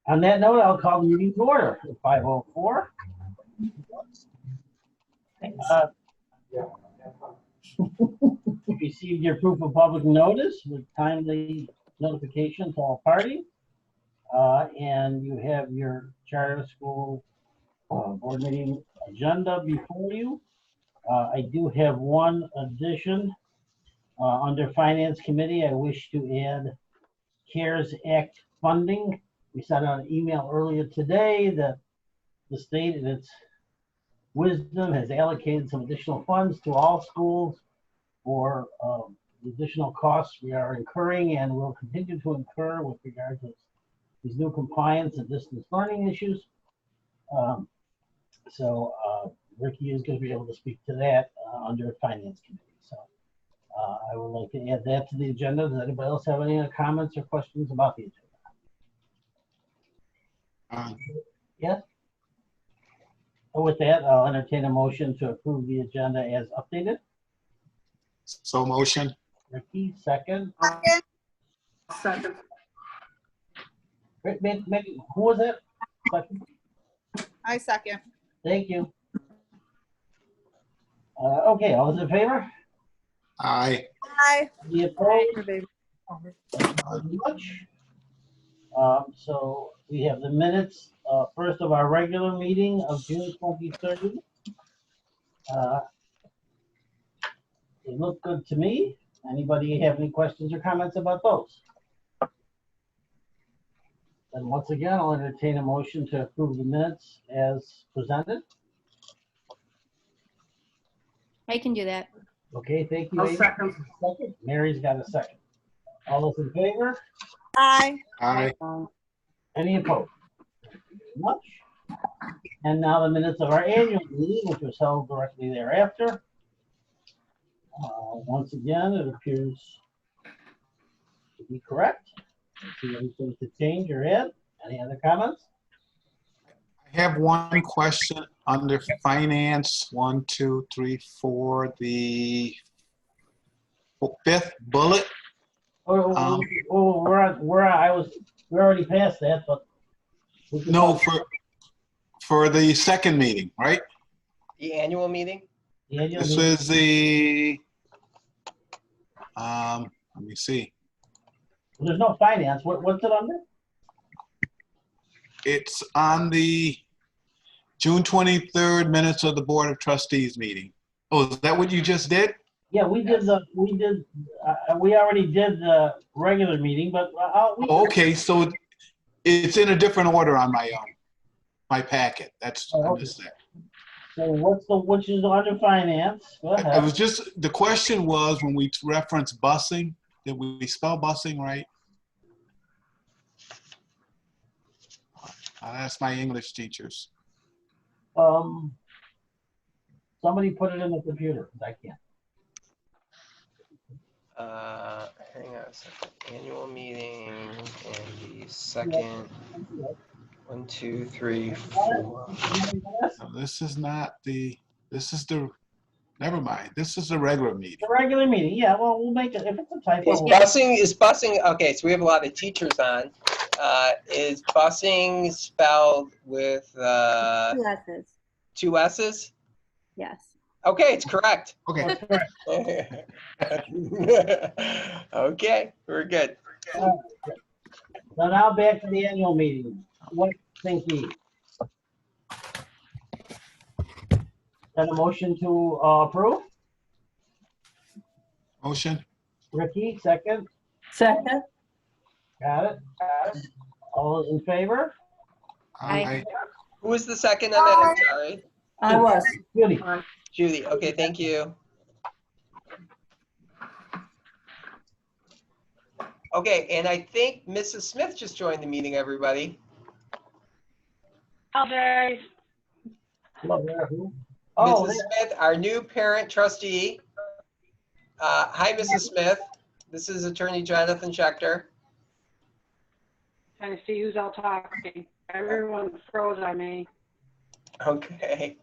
On that note, I'll call the meeting to order at 5:04. You received your proof of public notice with timely notification to all parties. And you have your charter school board meeting agenda before you. I do have one addition. Under Finance Committee, I wish to add CARES Act funding. We sent out an email earlier today that the state in its wisdom has allocated some additional funds to all schools for the additional costs we are incurring and will continue to incur with regard to these new compliance and distance learning issues. Ricky is going to be able to speak to that under Finance Committee. So I would like to add that to the agenda. Does anybody else have any comments or questions about the agenda? Yes? With that, I'll entertain a motion to approve the agenda as updated. So motion. Ricky, second. Second. Who was that? Second. I second. Thank you. Okay, all those in favor? Aye. Aye. Any opposed? Much. So we have the minutes, first of our regular meeting of June 23rd. They look good to me. Anybody have any questions or comments about those? And once again, I'll entertain a motion to approve the minutes as presented. I can do that. Okay, thank you. I'll Amy. second. Second. Mary's got a second. All those in favor? Aye. Aye. Any opposed? Much. And now the minutes of our annual meeting, which was held directly thereafter. Once again, it appears to be correct. I see anything to change or add? Any other comments? I have one question under finance, 1, 2, 3, 4, the fifth bullet. We're already past that, but. No, for the second meeting, right? The annual meeting? The annual This meeting. is the, let me see. There's no finance. What's it under? It's on the June 23rd minutes of the Board of Trustees meeting. Oh, is that what you just did? Yeah, we already did the regular meeting, but Okay, so it's in a different order on my packet. That's, I missed that. So which is under finance? Go ahead. I was just, the question was when we reference busing, did we spell busing right? I'll ask my English teachers. Somebody put it in the computer, 'cause I can't. Hang on a second. Annual meeting and the second. 1, 2, 3, 4. No, this is not the, this is the, never mind. This is the regular meeting. The regular meeting, yeah, well, we'll make it, if it's a typo. Is busing, okay, so we have a lot of teachers on. Is busing spelled with 2 S's. 2 S's? Yes. Okay, it's correct. Okay. Okay, we're good. So now back to the annual meeting. What think ye? Got a motion to approve? Motion? Ricky, second? Second. Got it? All those in favor? Aye. Who was the second on that? I'm sorry. I was. Judy? Judy, okay, thank you. Okay, and I think Mrs. Smith just joined the meeting, everybody. Elders. Oh, Mrs. Smith, our new parent trustee. Hi, Mrs. Smith. This is Attorney Jonathan Schechter. Trying to see who's all talking. Everyone froze on me. Okay.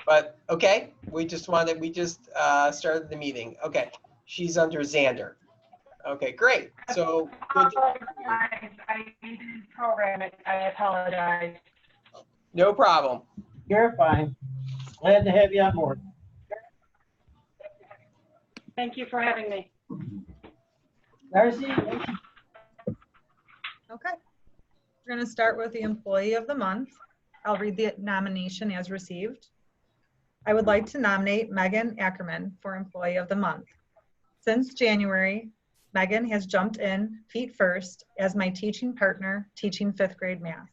But okay, we just started the meeting. Okay, she's under Xander. Okay, great. So, good. I didn't program it. I apologize. No problem. You're fine. Glad to have you on board. Thank you for having me. Darcy? Okay. We're going to start with the Employee of the Month. I'll read the nomination as received. I would like to nominate Megan Ackerman for Employee of the Month. Since January, Megan has jumped in feet first as my teaching partner teaching 5th grade math.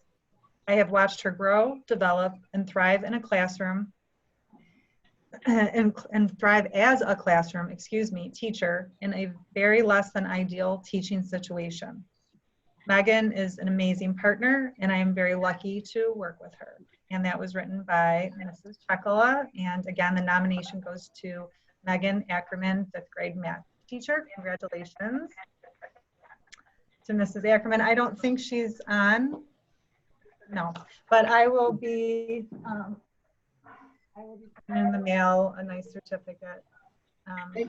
I have watched her grow, develop, and thrive in a classroom and thrive as a classroom, teacher in a very less than ideal teaching situation. Megan is an amazing partner, and I am very lucky to work with her. And that was written by Mrs. Chekala. And again, the nomination goes to Megan Ackerman, 5th grade math teacher. Congratulations to Mrs. Ackerman. I don't think she's on. No, but I will be sending in the mail a nice certificate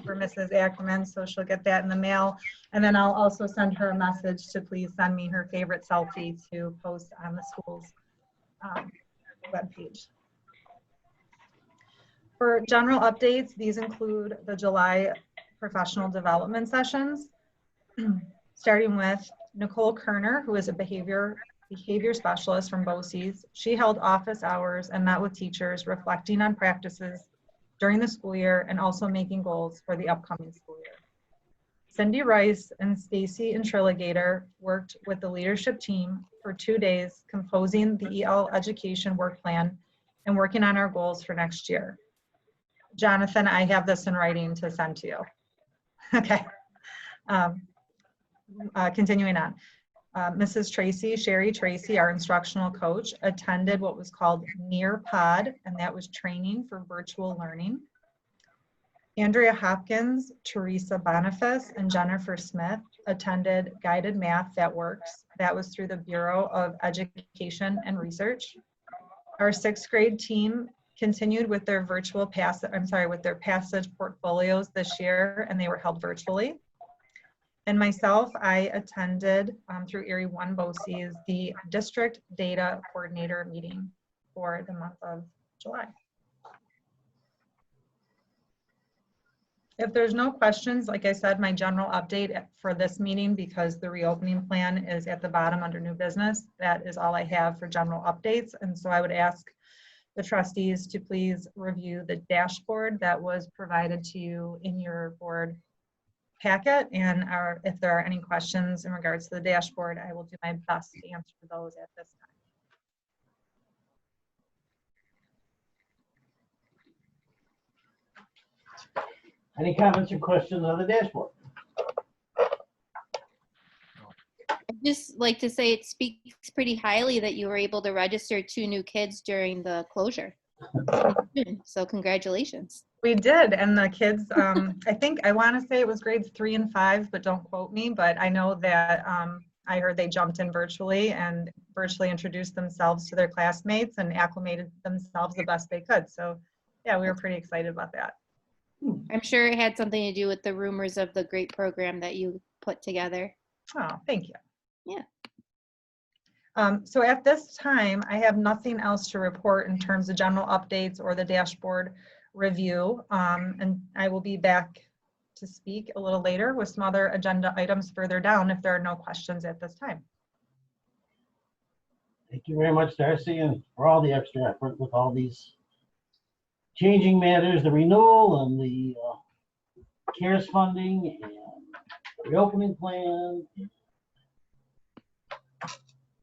for Mrs. Ackerman, so she'll get that in the mail. And then I'll also send her a message to please send me her favorite selfie to post on the school's webpage. For general updates, these include the July professional development sessions, starting with Nicole Kerner, who is a behavior specialist from BOCES. She held office hours and met with teachers reflecting on practices during the school year and also making goals for the upcoming school year. Cindy Rice and Stacy Intriligator worked with the leadership team for 2 days, composing the EL education work plan and working on our goals for next year. Jonathan, I have this in writing to send to you. Okay. Continuing on. Mrs. Tracy, Sherry Tracy, our instructional coach, attended what was called Nearpod, and that was training for virtual learning. Andrea Hopkins, Teresa Boniface, and Jennifer Smith attended Guided Math That Works. That was through the Bureau of Education and Research. Our 6th grade team continued with their with their passage portfolios this year, and they were held virtually. And myself, I attended through Erie 1 BOCES the district data coordinator meeting for the month of July. If there's no questions, like I said, my general update for this meeting, because the reopening plan is at the bottom under new business, that is all I have for general updates. And so I would ask the trustees to please review the dashboard that was provided to you in your board packet, and if there are any questions in regards to the dashboard, I will do my best to answer those at this time. Any comments or questions on the dashboard? I'd just like to say it speaks pretty highly that you were able to register 2 new kids during the closure. So congratulations. We did, and the kids, I want to say it was grades 3 and 5, but don't quote me, but I know that I heard they jumped in virtually and virtually introduced themselves to their classmates and acclimated themselves the best they could. So yeah, we were pretty excited about that. I'm sure it had something to do with the rumors of the great program that you put together. Oh, thank you. Yeah. So at this time, I have nothing else to report in terms of general updates or the dashboard review. And I will be back to speak a little later with some other agenda items further down if there are no questions at this time. Thank you very much, Darcy, and for all the extra effort with all these changing matters, the renewal and the CARES funding and the reopening plan.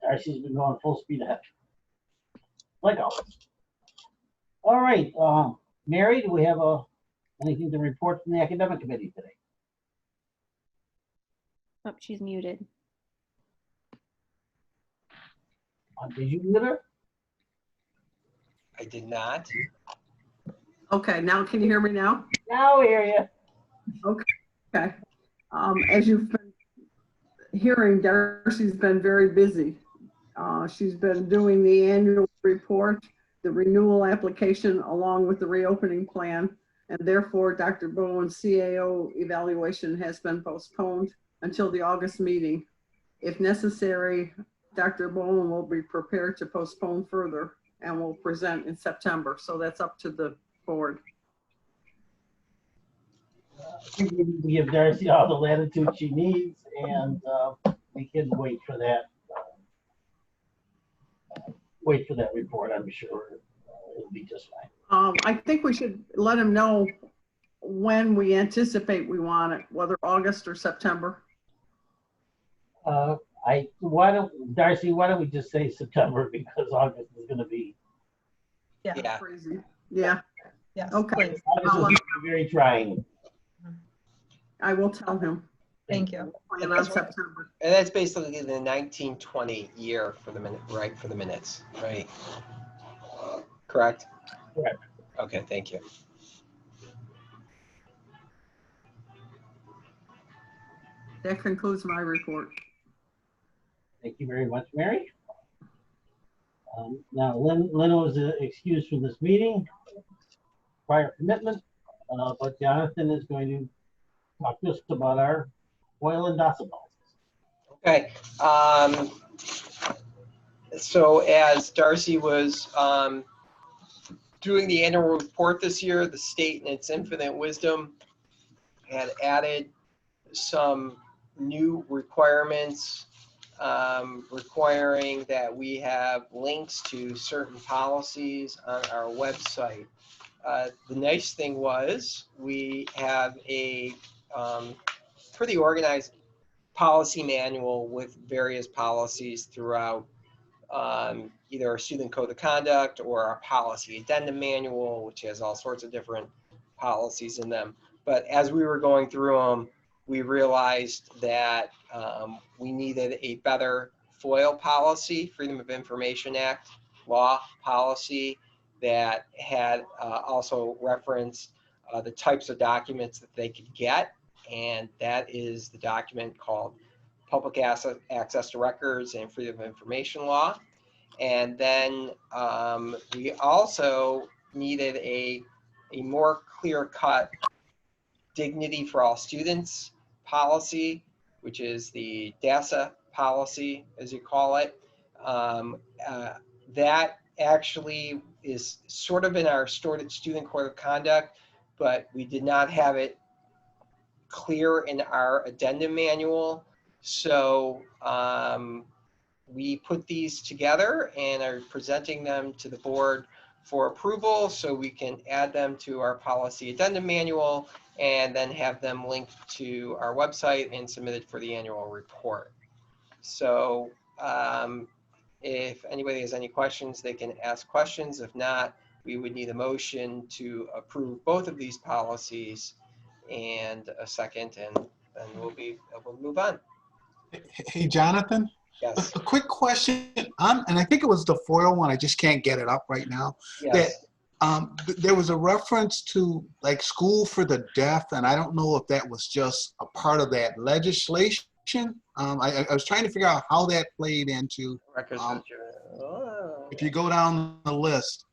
Darcy's been going full speed ahead, like always. All right, Mary, do we have anything to report from the academic committee today? Oh, she's muted. Did you mute her? I did not. Okay, now can you hear me now? Now we hear you. Okay. As you've been hearing, Darcy's been very busy. She's been doing the annual report, the renewal application, along with the reopening plan, and therefore Dr. Bowen's CAO evaluation has been postponed. until the August meeting. If necessary, Dr. Bowen will be prepared to postpone further and will present in September. So that's up to the board. I think we need to give Darcy all the latitude she needs, and we can wait for that. Wait for that report. I'm sure it'll be just fine. I think we should let him know when we anticipate we want it, whether August or September. Darcy, why don't we just say September, because August is going to be. Yeah. Crazy. Yeah, Yes, okay. please. August is gonna be very trying. I will tell him. Thank you. Plan on September. And that's basically the 1920 year for the minute, right? For the minutes, right? Correct? Correct. Okay, thank you. That concludes my report. Thank you very much, Mary. Now, Lynn was excused from this meeting, prior commitment, but Jonathan is going to talk to us about our oil and decibels. Okay. So as Darcy was doing the annual report this year, the state in its infinite wisdom had added some new requirements requiring that we have links to certain policies on our website. The nice thing was we have a pretty organized policy manual with various policies throughout either our student code of conduct or our policy addendum manual, which has all sorts of different policies in them. But as we were going through them, we realized that we needed a better FOIL policy, Freedom of Information Act law policy, that had also referenced the types of documents that they could get. And that is the document called Public Access to Records and Freedom of Information Law. And then we also needed a more clear-cut Dignity for All Students policy, which is the DASA policy, as you call it. That actually is sort of in our student code of conduct, but we did not have it clear in our addendum manual. So we put these together and are presenting them to the board for approval so we can add them to our policy addendum manual and then have them linked to our website and submitted for the annual report. So if anybody has any questions, they can ask questions. If not, we would need a motion to approve both of these policies and a second, and then we'll move on. Hey, Jonathan, Yes. a quick question. And I think it was the FOIL one. I just can't get it up right now. Yes. There was a reference to like school for the deaf, and I don't know if that was just a part of that legislation. I was trying to figure out how that played into, Records if you go down the list.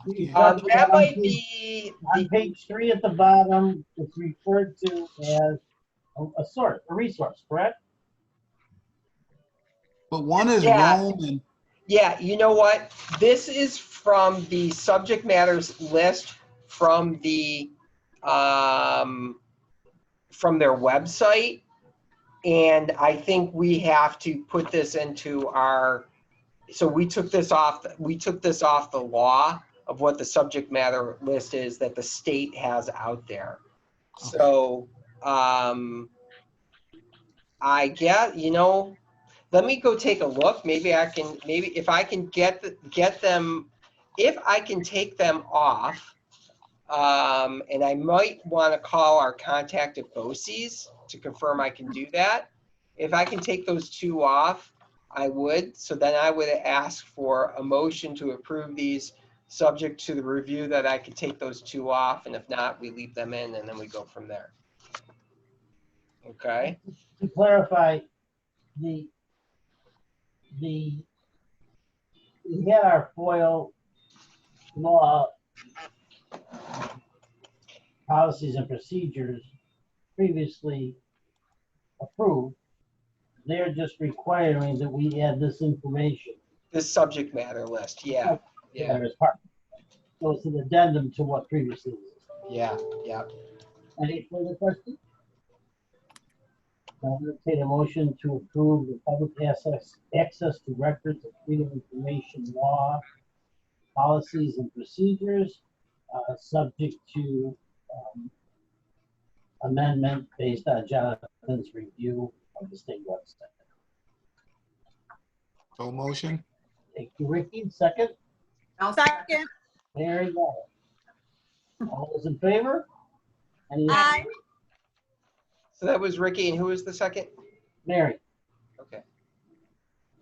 that might be on page 3 at the bottom. It's referred to as a source, a resource, correct? But one is Yeah. Rome and Yeah, you know what? This is from the subject matters list from the from their website, and I think we have to put this into our. So we took this off. We took this off the law of what the subject matter list is that the state has out there. Okay. So I get, you know. Let me go take a look. Maybe I can, if I can get them, if I can take them off, and I might want to call our contact at BOCES to confirm I can do that. If I can take those two off, I would. So then I would ask for a motion to approve these subject to the review that I could take those two off. And if not, we leave them in and then we go from there. Okay. To clarify, we had our FOIL law policies and procedures previously approved. They're just requiring that we add this information. This subject matter list, yeah, yeah, As part. So it's an addendum to what previously existed. yeah, yeah. Any further questions? I'll entertain a motion to approve the public access to records of freedom of information law, policies and procedures, subject to amendment based on Jonathan's review of the state website. So motion? Thank you, Ricky. Second, Second. there you go. All those in favor? Any Aye. So that was Ricky, and who was the second? Mary? Okay.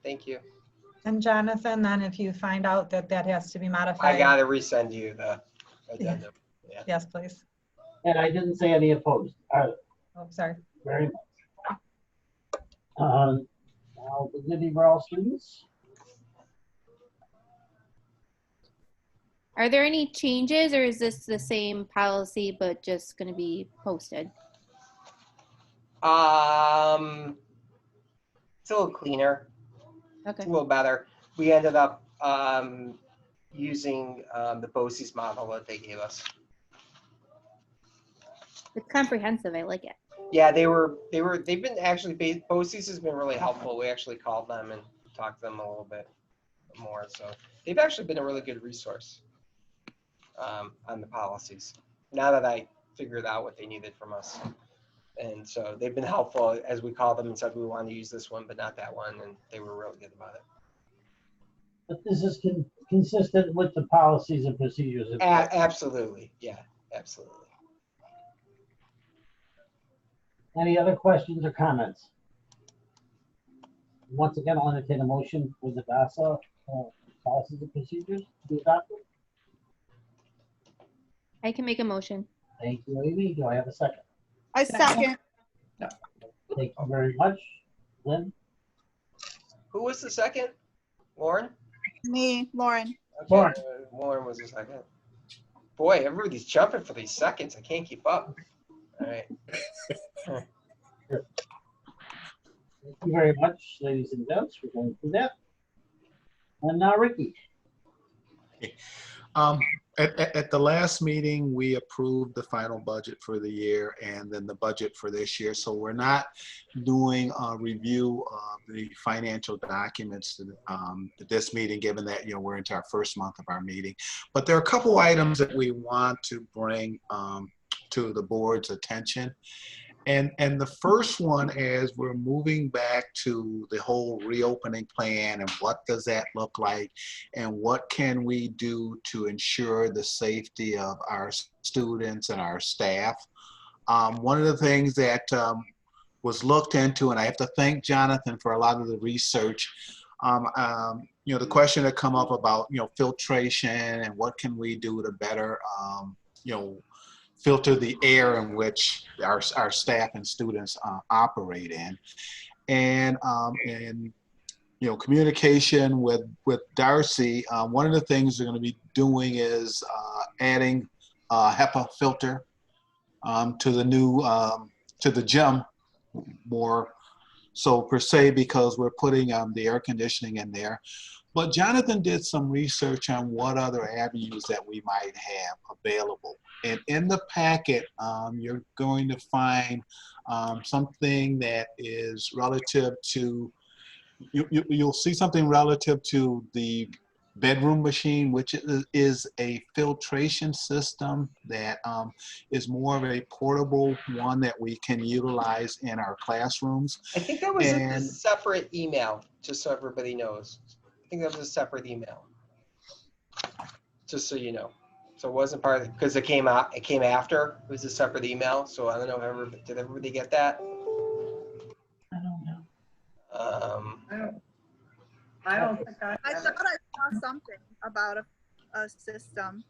Thank you. And Jonathan, then if you find out that that has to be modified. I gotta resend you the addendum. Yeah. Yes, please. And I didn't say any opposed. Oh, sorry. Very much. Now, the Libby Brown students. Are there any changes, or is this the same policy but just going to be posted? It's a little cleaner. Okay. It's a little better. We ended up using the BOCES model that they gave us. It's comprehensive. I like it. Yeah, they've been actually, BOCES has been really helpful. We actually called them and talked to them a little bit more. So they've actually been a really good resource on the policies. Now that I figured out what they needed from us. And so they've been helpful as we called them and said we want to use this one, but not that one. And they were really good about it. But this is consistent with the policies and procedures. Absolutely. Yeah, absolutely. Any other questions or comments? Once again, I'll entertain a motion for the DASA policies and procedures to be adopted. I can make a motion. Thank you, Amy. Do I have a second? I second. Thank you very much. Lynn? Who was the second? Lauren? Me, Lauren. Okay, Lauren. Lauren was the second. Boy, everybody's jumping for these seconds. I can't keep up. All right. Thank you very much, ladies and gents, for going through that. And now Ricky. At the last meeting, we approved the final budget for the year and then the budget for this year. So we're not doing a review of the financial documents at this meeting, given that, you know, we're into our first month of our meeting. But there are a couple items that we want to bring to the board's attention. And the first one is we're moving back to the whole reopening plan and what does that look like and what can we do to ensure the safety of our students and our staff. One of the things that was looked into, and I have to thank Jonathan for a lot of the research, you know, the question that come up about, you know, filtration and what can we do to better, you know, filter the air in which our staff and students operate in. And you know, communication with Darcy, one of the things they're going to be doing is adding a HEPA filter to the new, to the gym more so per se, because we're putting the air conditioning in there. But Jonathan did some research on what other avenues that we might have available. And in the packet, you're going to find something that is relative to, you'll see something relative to the bedroom machine, which is a filtration system that is more of a portable one that we can utilize in our classrooms. I think that was a separate email, just so everybody knows. I think that was a separate email, just so you know. So it wasn't part of it, because it came after. It was a separate email. So I don't know, did everybody get that? I don't know. I don't think I thought I saw something about a system.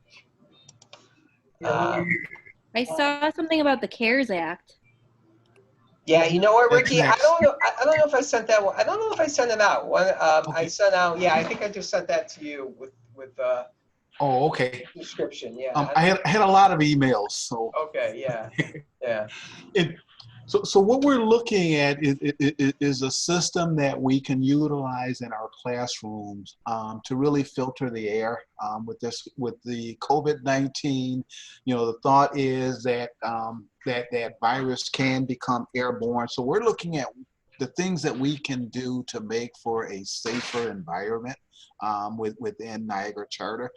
I saw something about the CARES Act. Yeah, you know what, Ricky? That's I don't know if I sent that one. I don't know if I sent it out. I sent out. Yeah, I think I just sent that to you with Oh, okay. description. Yeah. I had a lot of emails, so. Okay. Yeah. Yeah. So what we're looking at is a system that we can utilize in our classrooms to really filter the air with the COVID-19. You know, the thought is that that virus can become airborne. So we're looking at the things that we can do to make for a safer environment within Niagara Charter.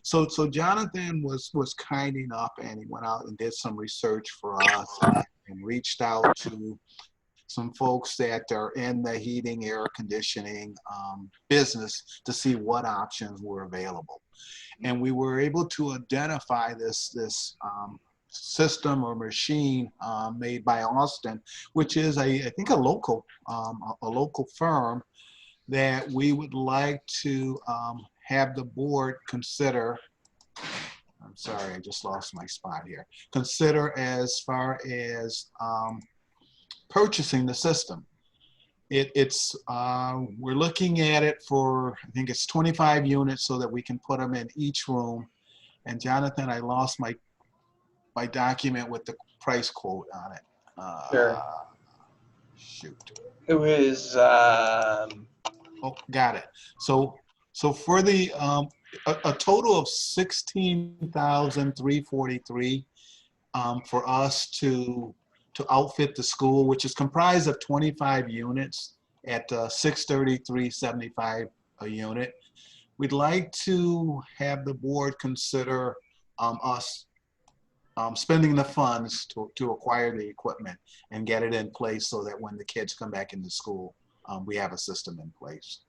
So Jonathan was kind enough, and he went out and did some research for us and reached out to some folks that are in the heating, air conditioning business to see what options were available. And we were able to identify this system or machine made by Austin, which is I think a local firm that we would like to have the board consider. I'm sorry, I just lost my spot here. Consider as far as purchasing the system. We're looking at it for, I think it's 25 units so that we can put them in each room. And Jonathan, I lost my document with the price quote on it. Sure. Shoot. It was, Oh, got it. So for the a total of $16,343 for us to outfit the school, which is comprised of 25 units at $633.75 a unit. We'd like to have the board consider us spending the funds to acquire the equipment and get it in place so that when the kids come back into school, we have a system in place.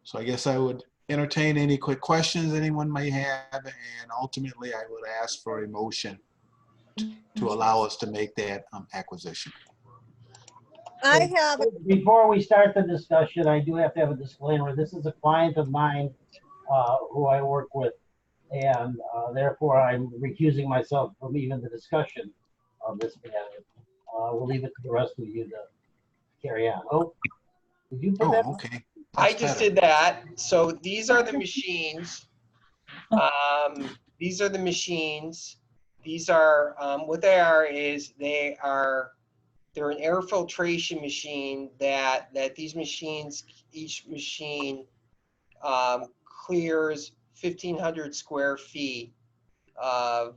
So I guess I would entertain any quick questions anyone may have, and ultimately I would ask for a motion to allow us to make that acquisition. I have, Before we start the discussion, I do have to have a disclaimer. This is a client of mine who I work with, and therefore I'm recusing myself from even the discussion of this matter. We'll leave it to the rest of you to carry on. Oh, did you put that? Oh, okay. I just did that. So these are the machines. These are the machines. These are, what they are is they're an air filtration machine that these machines, each machine clears 1,500 square feet of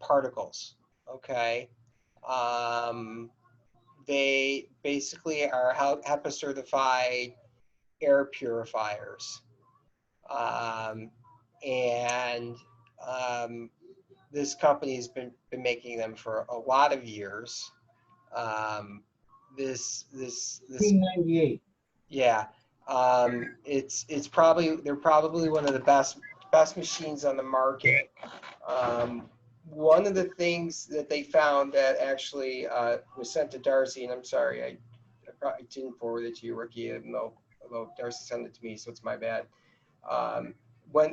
particles, okay? They basically are HEPA certified air purifiers. This company has been making them for a lot of years. This 1998. yeah, they're probably one of the best machines on the market. One of the things that they found that actually was sent to Darcy, and I'm sorry, I probably didn't forward it to you, Ricky, although Darcy sent it to me, so it's my bad.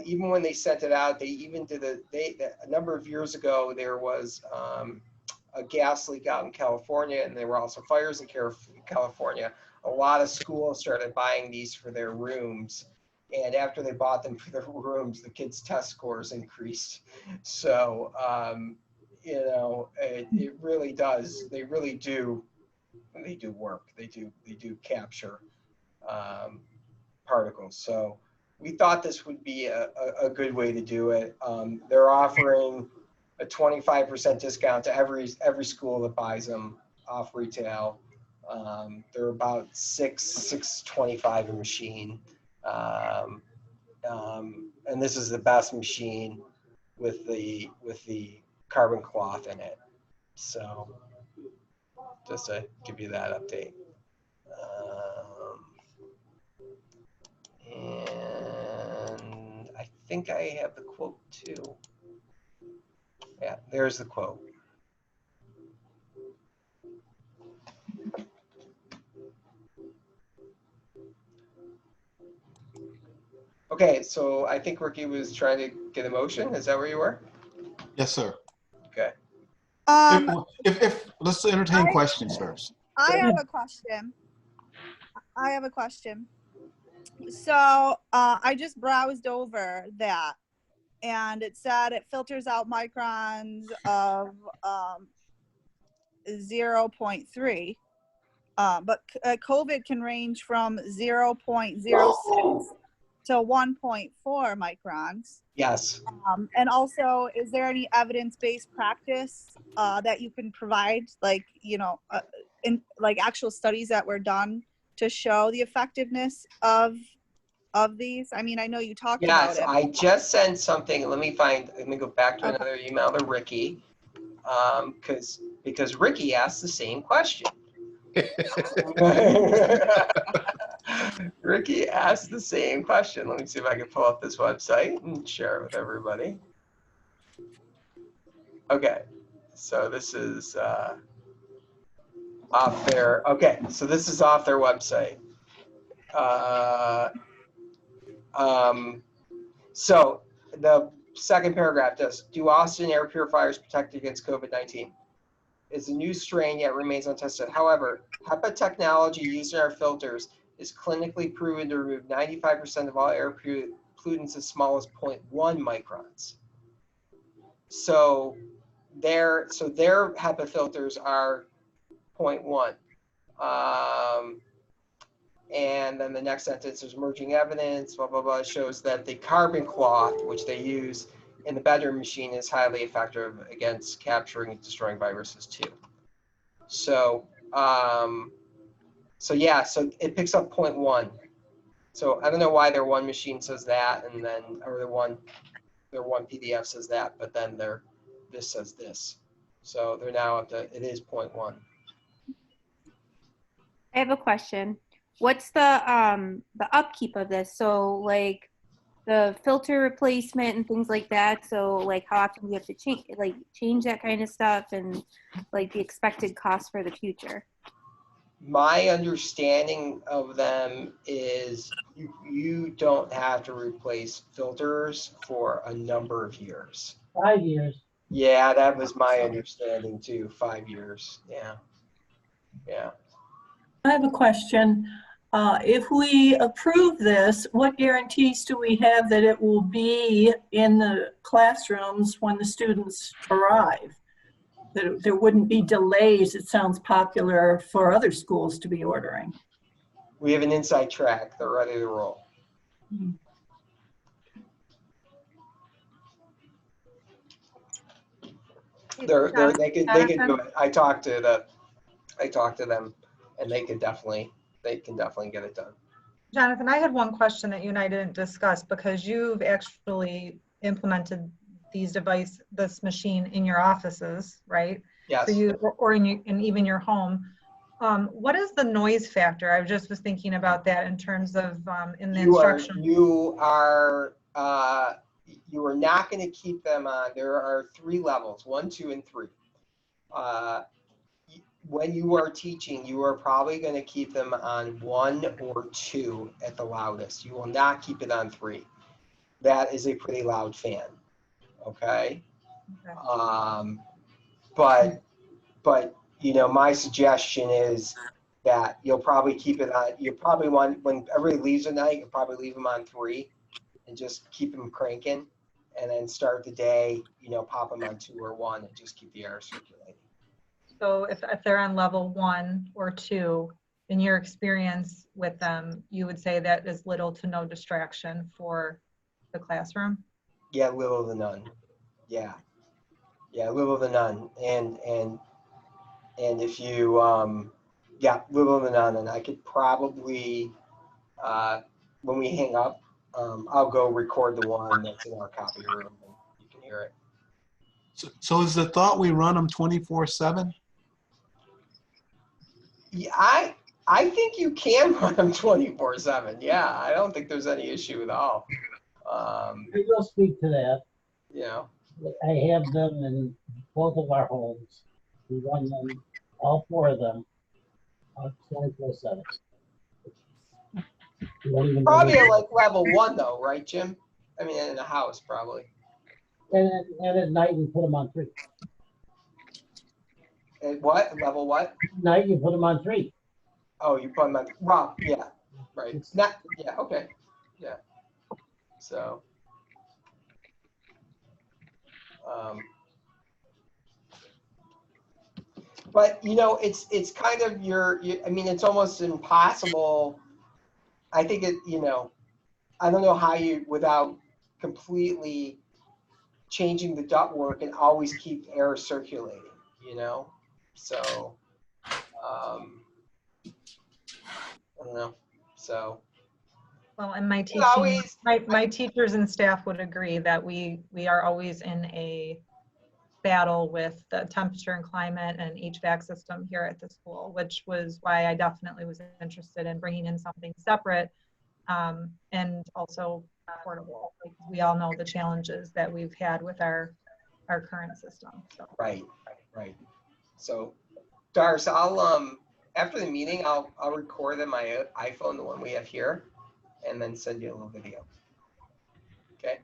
Even when they sent it out, they even did a number of years ago, there was a gas leak out in California, and there were also fires in California. A lot of schools started buying these for their rooms, and after they bought them for their rooms, the kids' test scores increased. So it really does. They really do. They do work. They do capture particles. So we thought this would be a good way to do it. They're offering a 25% discount to every school that buys them off retail. They're about $625 a machine, and this is the best machine with the carbon cloth in it. So just to give you that update. And I think I have the quote too. Yeah, there's the quote. Okay, so I think Ricky was trying to get a motion. Is that where you were? Yes, sir. Okay. If let's entertain questions first. I have a question. So I just browsed over that, and it said it filters out microns of 0.3. But COVID can range from 0.06 to 1.4 microns. Yes. And also, is there any evidence-based practice that you can provide, like, you know, in like actual studies that were done to show the effectiveness of these? I mean, I know you talked Yes, about it. I just sent something. Let me go back to another email to Ricky. Because Ricky asked the same question. Ricky asked the same question. Let me see if I can pull up this website and share it with everybody. Okay, so this is off their, okay, so this is off their website. So the second paragraph does, do Austin air purifiers protect against COVID-19? It's a new strain yet remains untested. However, HEPA technology used in our filters is clinically proven to remove 95% of all air pollutants as small as 0.1 microns. So their HEPA filters are 0.1. And then the next sentence is emerging evidence, blah, blah, blah, shows that the carbon cloth, which they use in the bedroom machine, is highly effective against capturing and destroying viruses too. So, so yeah, so it picks up 0.1. So I don't know why their one machine says that, and then, or their one PDF says that, but then this says this. So they're now up to, it is 0.1. I have a question. What's the upkeep of this? So like the filter replacement and things like that. So like how often do you have to change that kind of stuff, and like the expected cost for the future? My understanding of them is you don't have to replace filters for a number of years. 5 years. Yeah, that was my understanding too. 5 years. Yeah. Yeah. I have a question. If we approve this, what guarantees do we have that it will be in the classrooms when the students arrive? That there wouldn't be delays. It sounds popular for other schools to be ordering. We have an inside track. They're ready to roll. They can do it. I talked to them, and they can definitely get it done. Jonathan, I had one question that you and I didn't discuss, because you've actually implemented this machine in your offices, right? Yes. So and even your home. What is the noise factor? I just was thinking about that in terms of in the instruction. You are not going to keep them on. There are 3 levels, 1, 2, and 3. When you are teaching, you are probably going to keep them on 1 or 2 at the loudest. You will not keep it on 3. That is a pretty loud fan. Okay. But you know, my suggestion is that you'll probably keep it on. You probably want, when everybody leaves at night, you'll probably leave them on 3, and just keep them cranking, and then start the day. You know, pop them on 2 or 1, and just keep the air circulating. So if they're on level 1 or 2, in your experience with them, you would say that is little to no distraction for the classroom? Yeah, little to none. Yeah, little to none. And if you yeah, little to none. And I could probably when we hang up, I'll go record the one that's in our copy room, and you can hear it. So is the thought we run them 24/7? Yeah, I think you can run them 24/7. Yeah, I don't think there's any issue at all. I will speak to that. You know, I have them in both of our homes. We run them, all 4 of them, 24/7. probably at like level 1 though, right, Jim? I mean, in the house probably. And at night we put them on 3. At what level? What? At night you put them on 3. Oh, you put them on. Well, yeah, right. It's not. Yeah. Okay. Yeah. So. But you know, it's kind of I mean, it's almost impossible. I think you know, I don't know how you, without completely changing the ductwork and always keep air circulating, you know? So, I don't know. So, Well, and my but always, my teachers and staff would agree that we are always in a battle with the temperature and climate and HVAC system here at the school, which was why I definitely was interested in bringing in something separate and also portable. Like, we all know the challenges that we've had with our current system. So. right. So, Dars, I'll after the meeting, I'll record on my iPhone, the one we have here, and then send you a little video. Okay.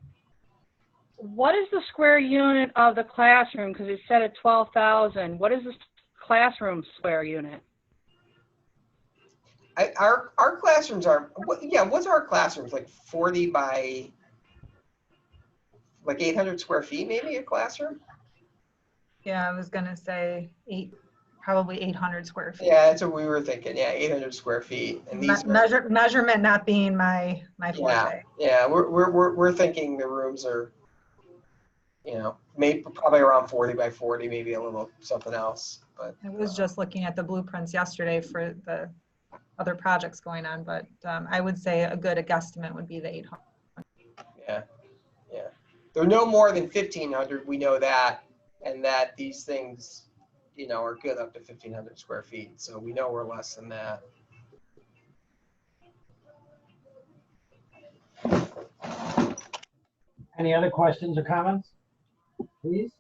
What is the square unit of the classroom? Because it said at 12,000. What is the classroom square unit? Our classrooms are, what's our classrooms, like 40 by like 800 square feet, maybe a classroom? Yeah, I was gonna say probably 800 square feet. Yeah, that's what we were thinking. Yeah, 800 square feet. And these measurement not being my forte. Yeah, we're thinking the rooms are, you know, maybe probably around 40 by 40, maybe a little something else. But I was just looking at the blueprints yesterday for the other projects going on, but I would say a good guesstimate would be the 800. yeah. They're no more than 1,500. We know that, and that these things, you know, are good up to 1,500 square feet. So we know we're less than that. Any other questions or comments? Please.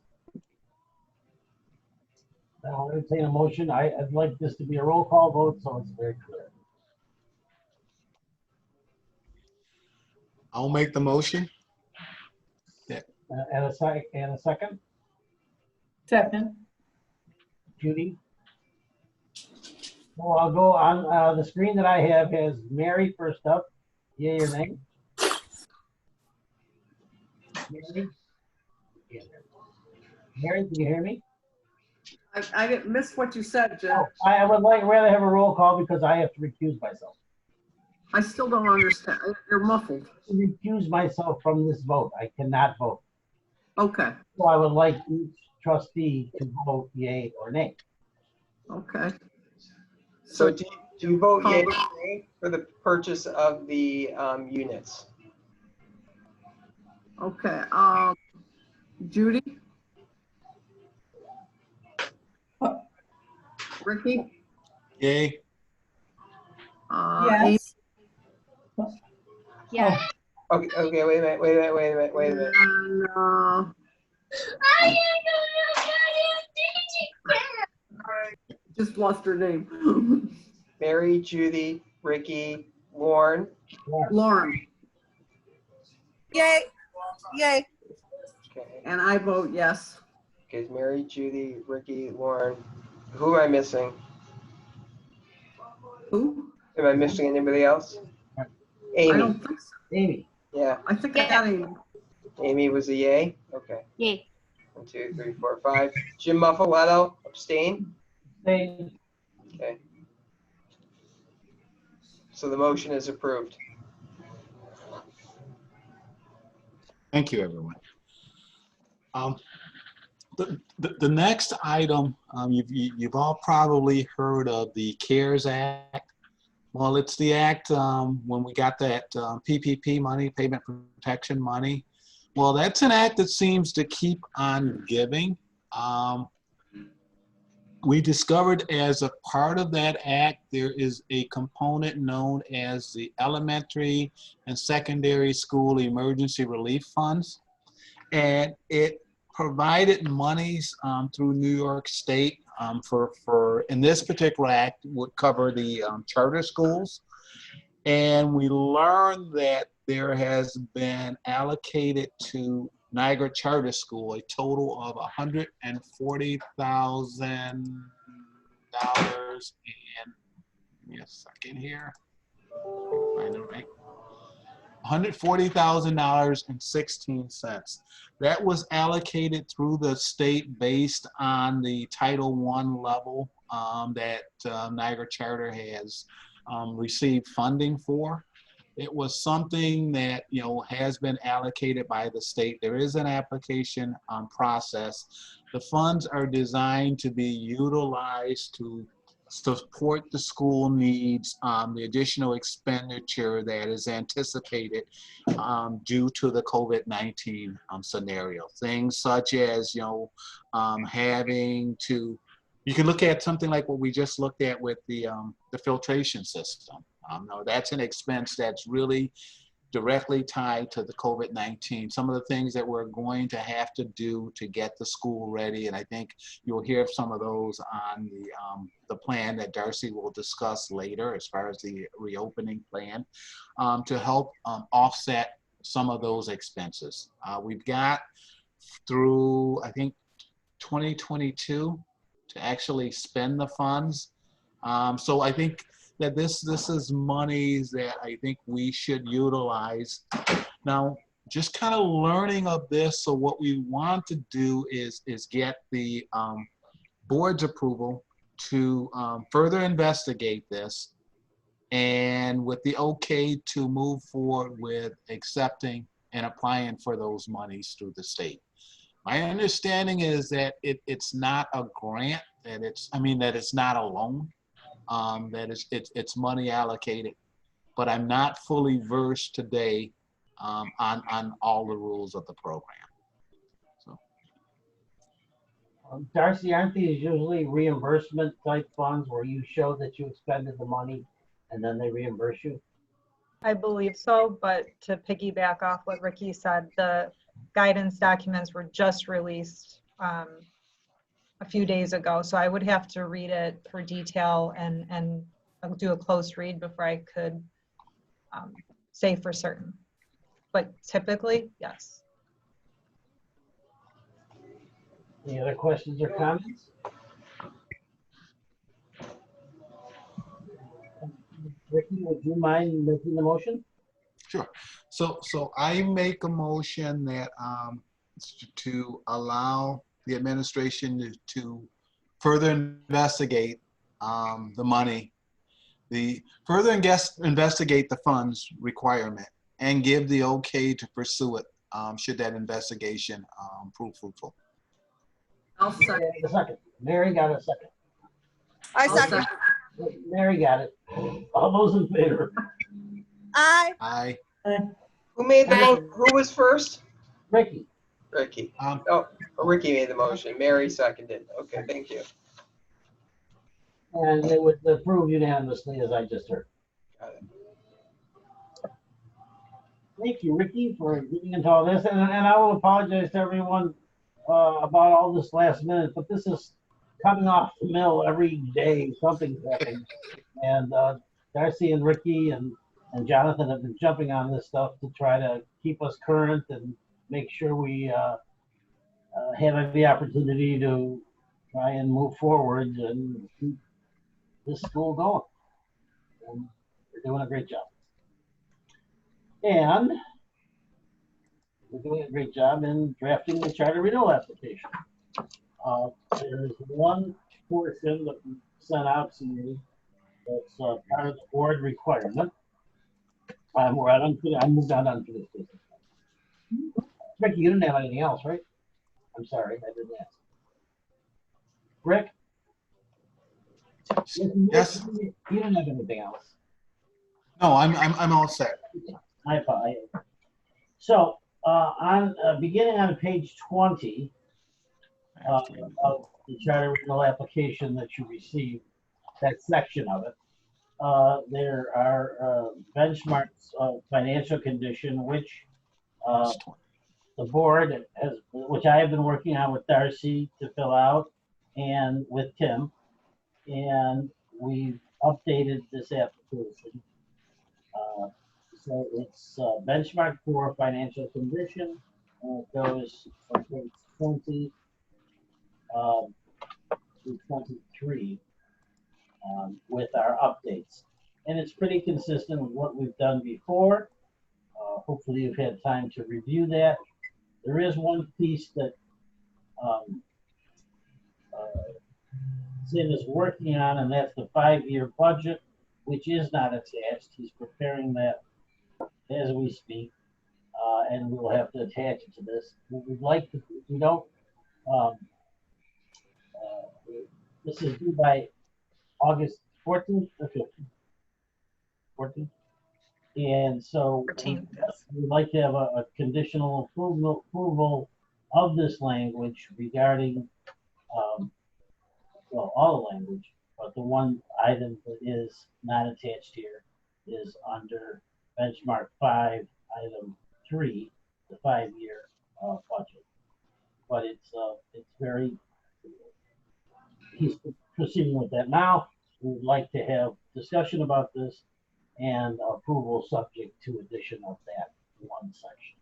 I'll entertain a motion. I'd like this to be a roll call vote, so it's very clear. I'll make the motion. And a second. Second. Judy? Well, I'll go on, the screen that I have has Mary first up. Yay or nay? Mary? Yeah. Mary, can you hear me? I didn't miss what you said, Jim. I would rather have a roll call because I have to recuse myself. I still don't understand. You're muffled. Recuse myself from this vote. I cannot vote. Okay. So I would like each trustee to vote yay or nay. Okay. So do you vote yay or nay for the purchase of the units? Okay. Judy? Ricky? Yay. Yes. Yeah. Okay, wait a minute. And, just lost her name. Mary, Judy, Ricky, Lauren. Lauren. Yay. Yay. Okay. And I vote yes. Okay, Mary, Judy, Ricky, Lauren. Who am I missing? Who? Am I missing anybody else? I Amy. don't think so. Amy? Yeah. I think I got Amy. Amy was a yay? Okay. Yay. 1, 2, 3, 4, 5. Jim Muffaletto, abstain? Nay. Okay. So the motion is approved. Thank you, everyone. The next item, you've all probably heard of the CARES Act. Well, it's the act when we got that PPP money, payment protection money. Well, that's an act that seems to keep on giving. We discovered as a part of that act, there is a component known as the Elementary and Secondary School Emergency Relief Funds. And it provided monies through New York State for, in this particular act, would cover the charter schools. And we learned that there has been allocated to Niagara Charter School a total of $140,000 and give me a second here. Find it right. $140,000.16. That was allocated through the state based on the Title I level that Niagara Charter has received funding for. It was something that, you know, has been allocated by the state. There is an application process. The funds are designed to be utilized to support the school needs, the additional expenditure that is anticipated due to the COVID-19 scenario. Things such as, you know, having to, you can look at something like what we just looked at with the filtration system. No, that's an expense that's really directly tied to the COVID-19. Some of the things that we're going to have to do to get the school ready, and I think you'll hear some of those on the plan that Darcy will discuss later as far as the reopening plan, to help offset some of those expenses. We've got through, I think, 2022 to actually spend the funds. So I think that this is monies that I think we should utilize. Now, just kind of learning of this, so what we want to do is get the board's approval to further investigate this, and with the okay to move forward with accepting and applying for those monies through the state. My understanding is that it's not a grant, that it's not a loan. That it's money allocated, but I'm not fully versed today on all the rules of the program. So, Darcy, aren't these usually reimbursement type funds where you show that you expended the money and then they reimburse you? I believe so, but to piggyback off what Ricky said, the guidance documents were just released a few days ago, so I would have to read it for detail and do a close read before I could say for certain. But typically, yes. Any other questions or comments? Ricky, would you mind making the motion? sure. So I make a motion that to allow the administration to further investigate the money, investigate the funds requirement, and give the okay to pursue it should that investigation prove fruitful. I'll second. A second. Mary got a second. I second. Mary got it. All those in favor? Aye. Aye. Who made who was first? Ricky. Ricky. Ricky made the motion. Mary seconded. Okay, thank you. And it was approved unanimously, as I just heard. Got it. Thank you, Ricky, for getting into all this. And I will apologize to everyone about all this last minute, but this is coming off the mill every day. Something's happening. And Darcy and Ricky and Jonathan have been jumping on this stuff to try to keep us current and make sure we have the opportunity to try and move forward and keep this school going. And they're doing a great job. And we're doing a great job in drafting the charter renewal application. There's one portion that we sent out to you that's part of the board requirement. I moved on to this business. Ricky, you didn't have anything else, right? I'm sorry, I didn't ask. Rick? Yes. You didn't have anything else. No, I'm all set. I apologize. So on beginning on page 20 of the charter renewal application that you received, that section of it, there are benchmarks of financial condition, which the board has, which I have been working on with Darcy to fill out and with Tim, and we've updated this application. So it's benchmark for financial condition, and it goes from page 20 to 23 with our updates. And it's pretty consistent with what we've done before. Hopefully you've had time to review that. There is one piece that Zim is working on, and that's the 5-year budget, which is not attached. He's preparing that as we speak, and we will have to attach it to this. We'd like to, we don't, this is due by August 14th or 15th? 14th? And so 14th. we'd like to have a conditional approval of this language regarding, well, all the language, but the one item that is not attached here is under benchmark 5, item 3, the 5-year budget. But it's very, he's proceeding with that now. We would like to have discussion about this and approval subject to addition of that one section.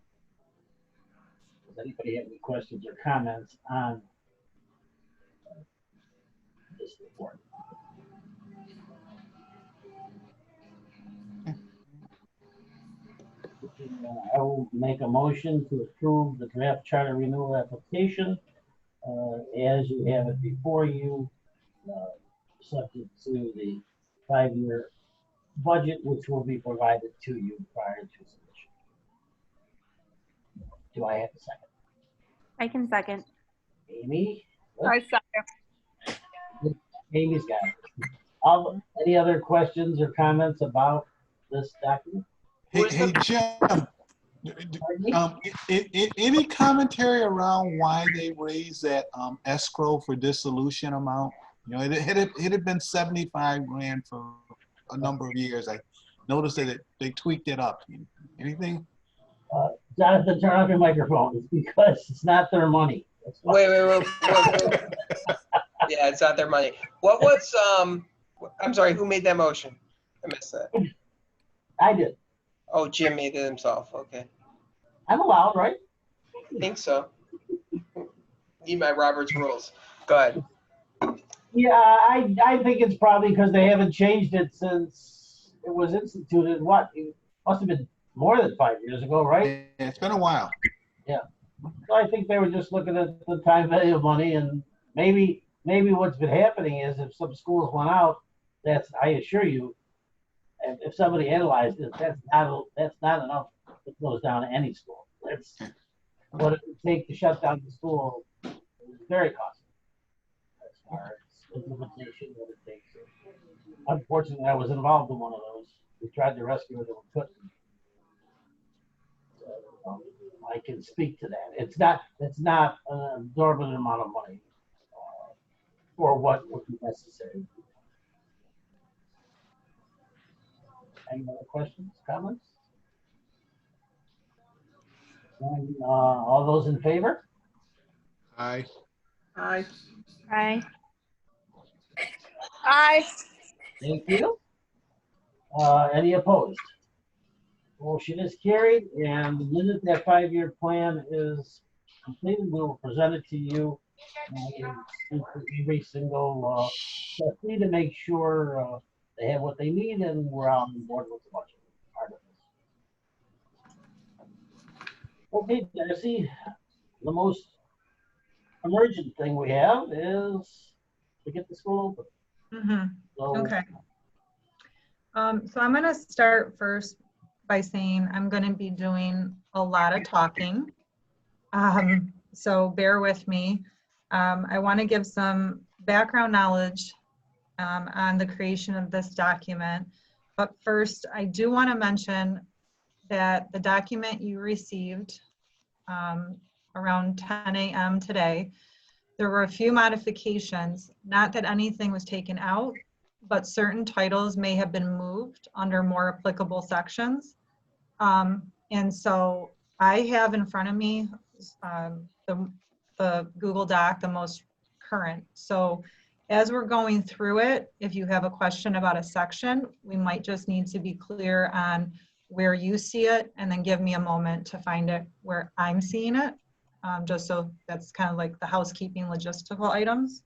Does anybody have any questions or comments on this report? I will make a motion to approve the draft charter renewal application as you have it before you, subject to the 5-year budget, which will be provided to you prior to submission. Do I have a second? I can second. Amy? I second. Amy's got it. Any other questions or comments about this document? Hey, Jim, any commentary around why they raised that escrow for dissolution amount? You know, it had been 75 grand for a number of years. I noticed that they tweaked it up. Anything? Jonathan, turn off your microphone. It's because it's not their money. Wait. Yeah, it's not their money. What was, I'm sorry, who made that motion? I missed that. I did. Oh, Jim made it himself. Okay. I'm allowed, right? I think so. Need my Robert's rules. Go ahead. Yeah, I think it's probably because they haven't changed it since it was instituted. What? It must have been more than 5 years ago, right? Yeah, it's been a while. Yeah. So I think they were just looking at the time value of money, and maybe what's been happening is if some schools went out, that's, I assure you, and if somebody analyzed it, that's not enough that goes down to any school. That's what it would take to shut down the school. It's very costly as far as implementation, what it takes. Unfortunately, I was involved in one of those. We tried to rescue it, and we couldn't. So, I can speak to that. It's not an exorbitant amount of money for what would be necessary. Any other questions, comments? And, all those in favor? Aye. Aye. Aye. Aye. Thank you. Any opposed? Motion is carried, and the minute that 5-year plan is completed, we will present it to you. Every single trustee to make sure they have what they need and we're on board with the budget. Okay, Darcy, the most emergent thing we have is to get the school open. Mm-hmm. So, Okay. So I'm going to start first by saying I'm going to be doing a lot of talking. So bear with me. I want to give some background knowledge on the creation of this document. But first, I do want to mention that the document you received around 10 a.m. today, there were a few modifications, not that anything was taken out, but certain titles may have been moved under more applicable sections. And so I have in front of me the Google Doc, the most current. So as we're going through it, if you have a question about a section, we might just need to be clear on where you see it and then give me a moment to find it where I'm seeing it. Just so that's kind of like the housekeeping logistical items.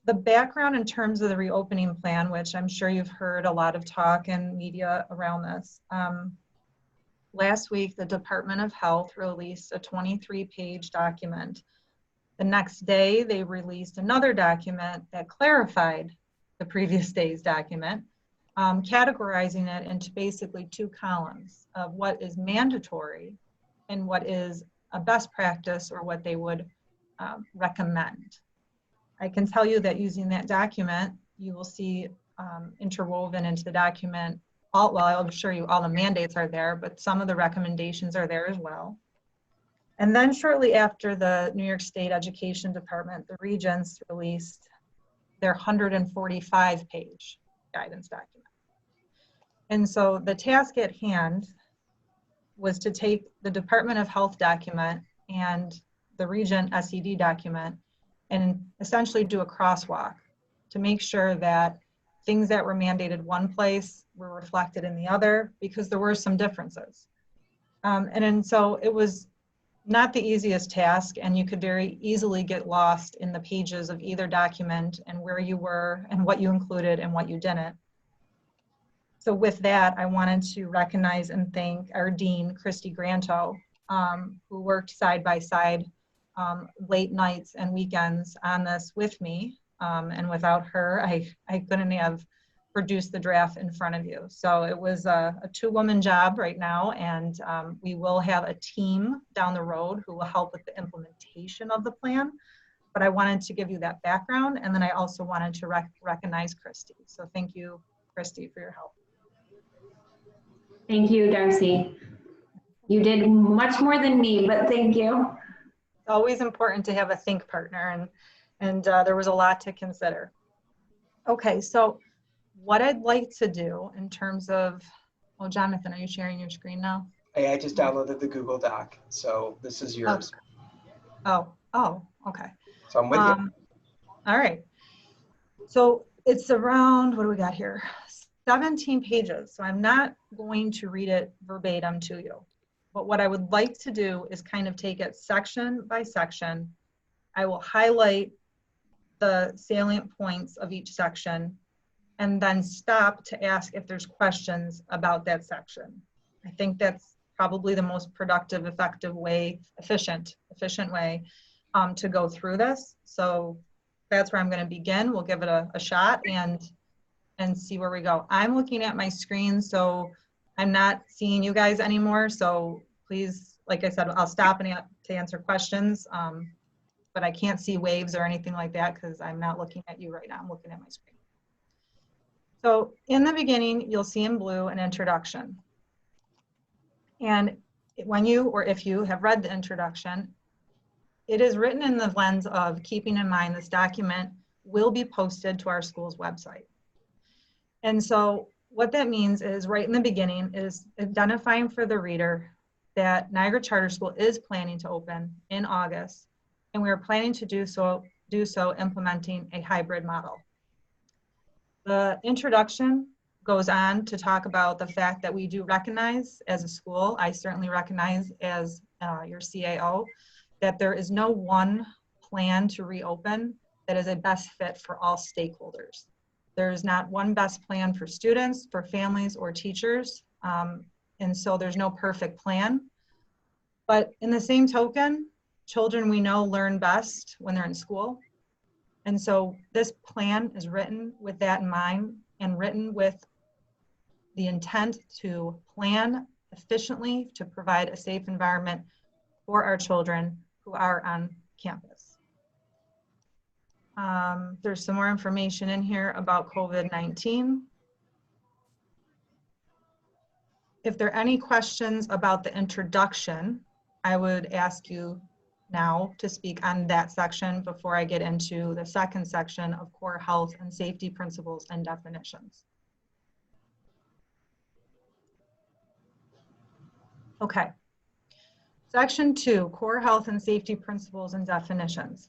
The background in terms of the reopening plan, which I'm sure you've heard a lot of talk and media around this. last week, the Department of Health released a 23-page document. The next day, they released another document that clarified the previous day's document, categorizing it into basically two columns of what is mandatory and what is a best practice or what they would recommend. I can tell you that using that document, you will see interwoven into the document, well, I'll show you all the mandates are there, but some of the recommendations are there as well. And then shortly after the New York State Education Department, the Regents released their 145-page guidance document. And so the task at hand was to take the Department of Health document and the Regent SED document and essentially do a crosswalk to make sure that things that were mandated one place were reflected in the other, because there were some differences. And so it was not the easiest task, and you could very easily get lost in the pages of either document and where you were and what you included and what you didn't. So with that, I wanted to recognize and thank our Dean, Christy Granto, who worked side by side late nights and weekends on this with me. And without her, I couldn't have produced the draft in front of you. So it was a two-woman job right now, and we will have a team down the road who will help with the implementation of the plan. But I wanted to give you that background, and then I also wanted to recognize Christy. So thank you, Christy, for your help. Thank you, Darcy. You did much more than me, but thank you. It's always important to have a think partner, and there was a lot to consider. Okay, so what I'd like to do in terms of, oh, Jonathan, are you sharing your screen now? I just downloaded the Google Doc, so this is yours. Oh, okay. So I'm with you. All right. So it's around, what do we got here? 17 pages. So I'm not going to read it verbatim to you. But what I would like to do is kind of take it section by section. I will highlight the salient points of each section and then stop to ask if there's questions about that section. I think that's probably the most productive, effective way, efficient way to go through this. So that's where I'm going to begin. We'll give it a shot and see where we go. I'm looking at my screen, so I'm not seeing you guys anymore. So please, like I said, I'll stop to answer questions, but I can't see waves or anything like that because I'm not looking at you right now. I'm looking at my screen. So in the beginning, you'll see in blue an introduction. And when you, or if you have read the introduction, it is written in the lens of keeping in mind this document will be posted to our school's website. And so what that means is right in the beginning is identifying for the reader that Niagara Charter School is planning to open in August, and we are planning to do so implementing a hybrid model. The introduction goes on to talk about the fact that we do recognize as a school, I certainly recognize as your CAO, that there is no one plan to reopen that is a best fit for all stakeholders. There's not one best plan for students, for families, or teachers, and so there's no perfect plan. But in the same token, children we know learn best when they're in school. And so this plan is written with that in mind and written with the intent to plan efficiently to provide a safe environment for our children who are on campus. There's some more information in here about COVID-19. If there are any questions about the introduction, I would ask you now to speak on that section before I get into the second section of core health and safety principles and definitions. Okay. Section 2, core health and safety principles and definitions.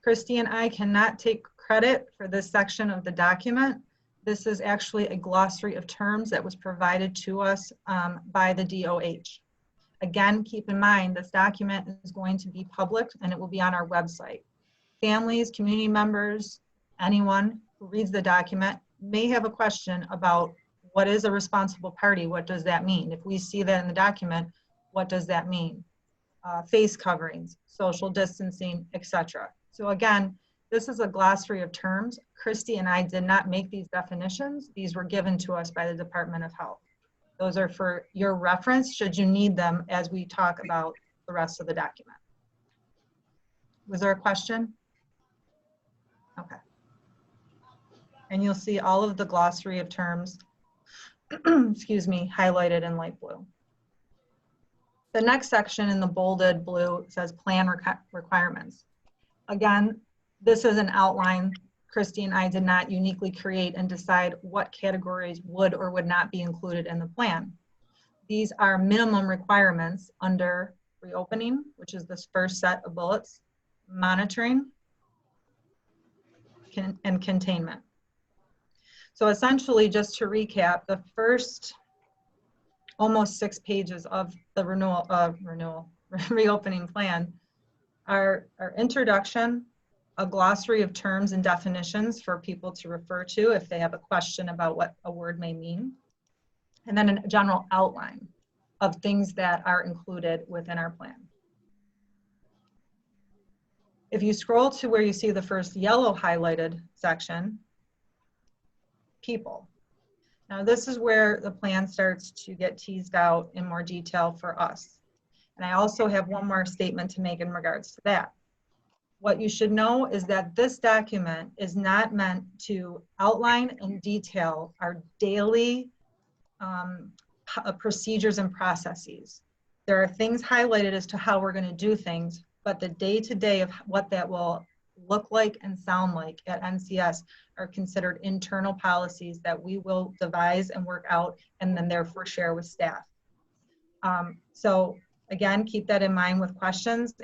Christy and I cannot take credit for this section of the document. This is actually a glossary of terms that was provided to us by the DOH. Again, keep in mind, this document is going to be public and it will be on our website. Families, community members, anyone who reads the document may have a question about What is a responsible party? What does that mean? If we see that in the document, what does that mean? Face coverings, social distancing, etc. So again, this is a glossary of terms. Christy and I did not make these definitions. These were given to us by the Department of Health. Those are for your reference should you need them as we talk about the rest of the document. Was there a question? Okay. And you'll see all of the glossary of terms, excuse me, highlighted in light blue. The next section in the bolded blue says plan requirements. Again, this is an outline. Christy and I did not uniquely create and decide what categories would or would not be included in the plan. These are minimum requirements under reopening, which is this first set of bullets, monitoring, and containment. So essentially, just to recap, the first almost 6 pages of the reopening plan are introduction, a glossary of terms and definitions for people to refer to if they have a question about what a word may mean, and then a general outline of things that are included within our plan. If you scroll to where you see the first yellow highlighted section, people. Now this is where the plan starts to get teased out in more detail for us. And I also have one more statement to make in regards to that. What you should know is that this document is not meant to outline and detail our daily procedures and processes. There are things highlighted as to how we're going to do things, but the day-to-day of what that will look like and sound like at NCS are considered internal policies that we will devise and work out and then therefore share with staff. So again, keep that in mind with questions.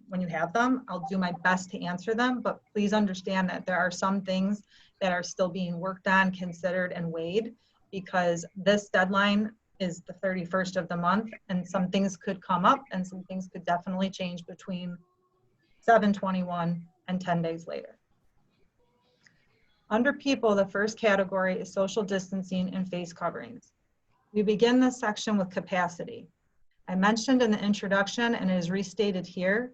When you have them, I'll do my best to answer them, but please understand that there are some things that are still being worked on, considered, and weighed, because this deadline is the 31st of the month, and some things could come up and some things could definitely change between 7/21 and 10 days later. Under people, the first category is social distancing and face coverings. We begin this section with capacity. I mentioned in the introduction, and it is restated here,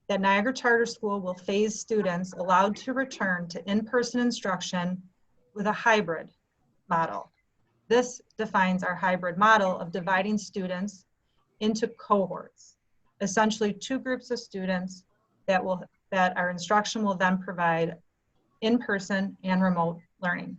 that Niagara Charter School will phase students allowed to return to in-person instruction with a hybrid model. This defines our hybrid model of dividing students into cohorts, essentially 2 groups of students that our instruction will then provide in-person and remote learning.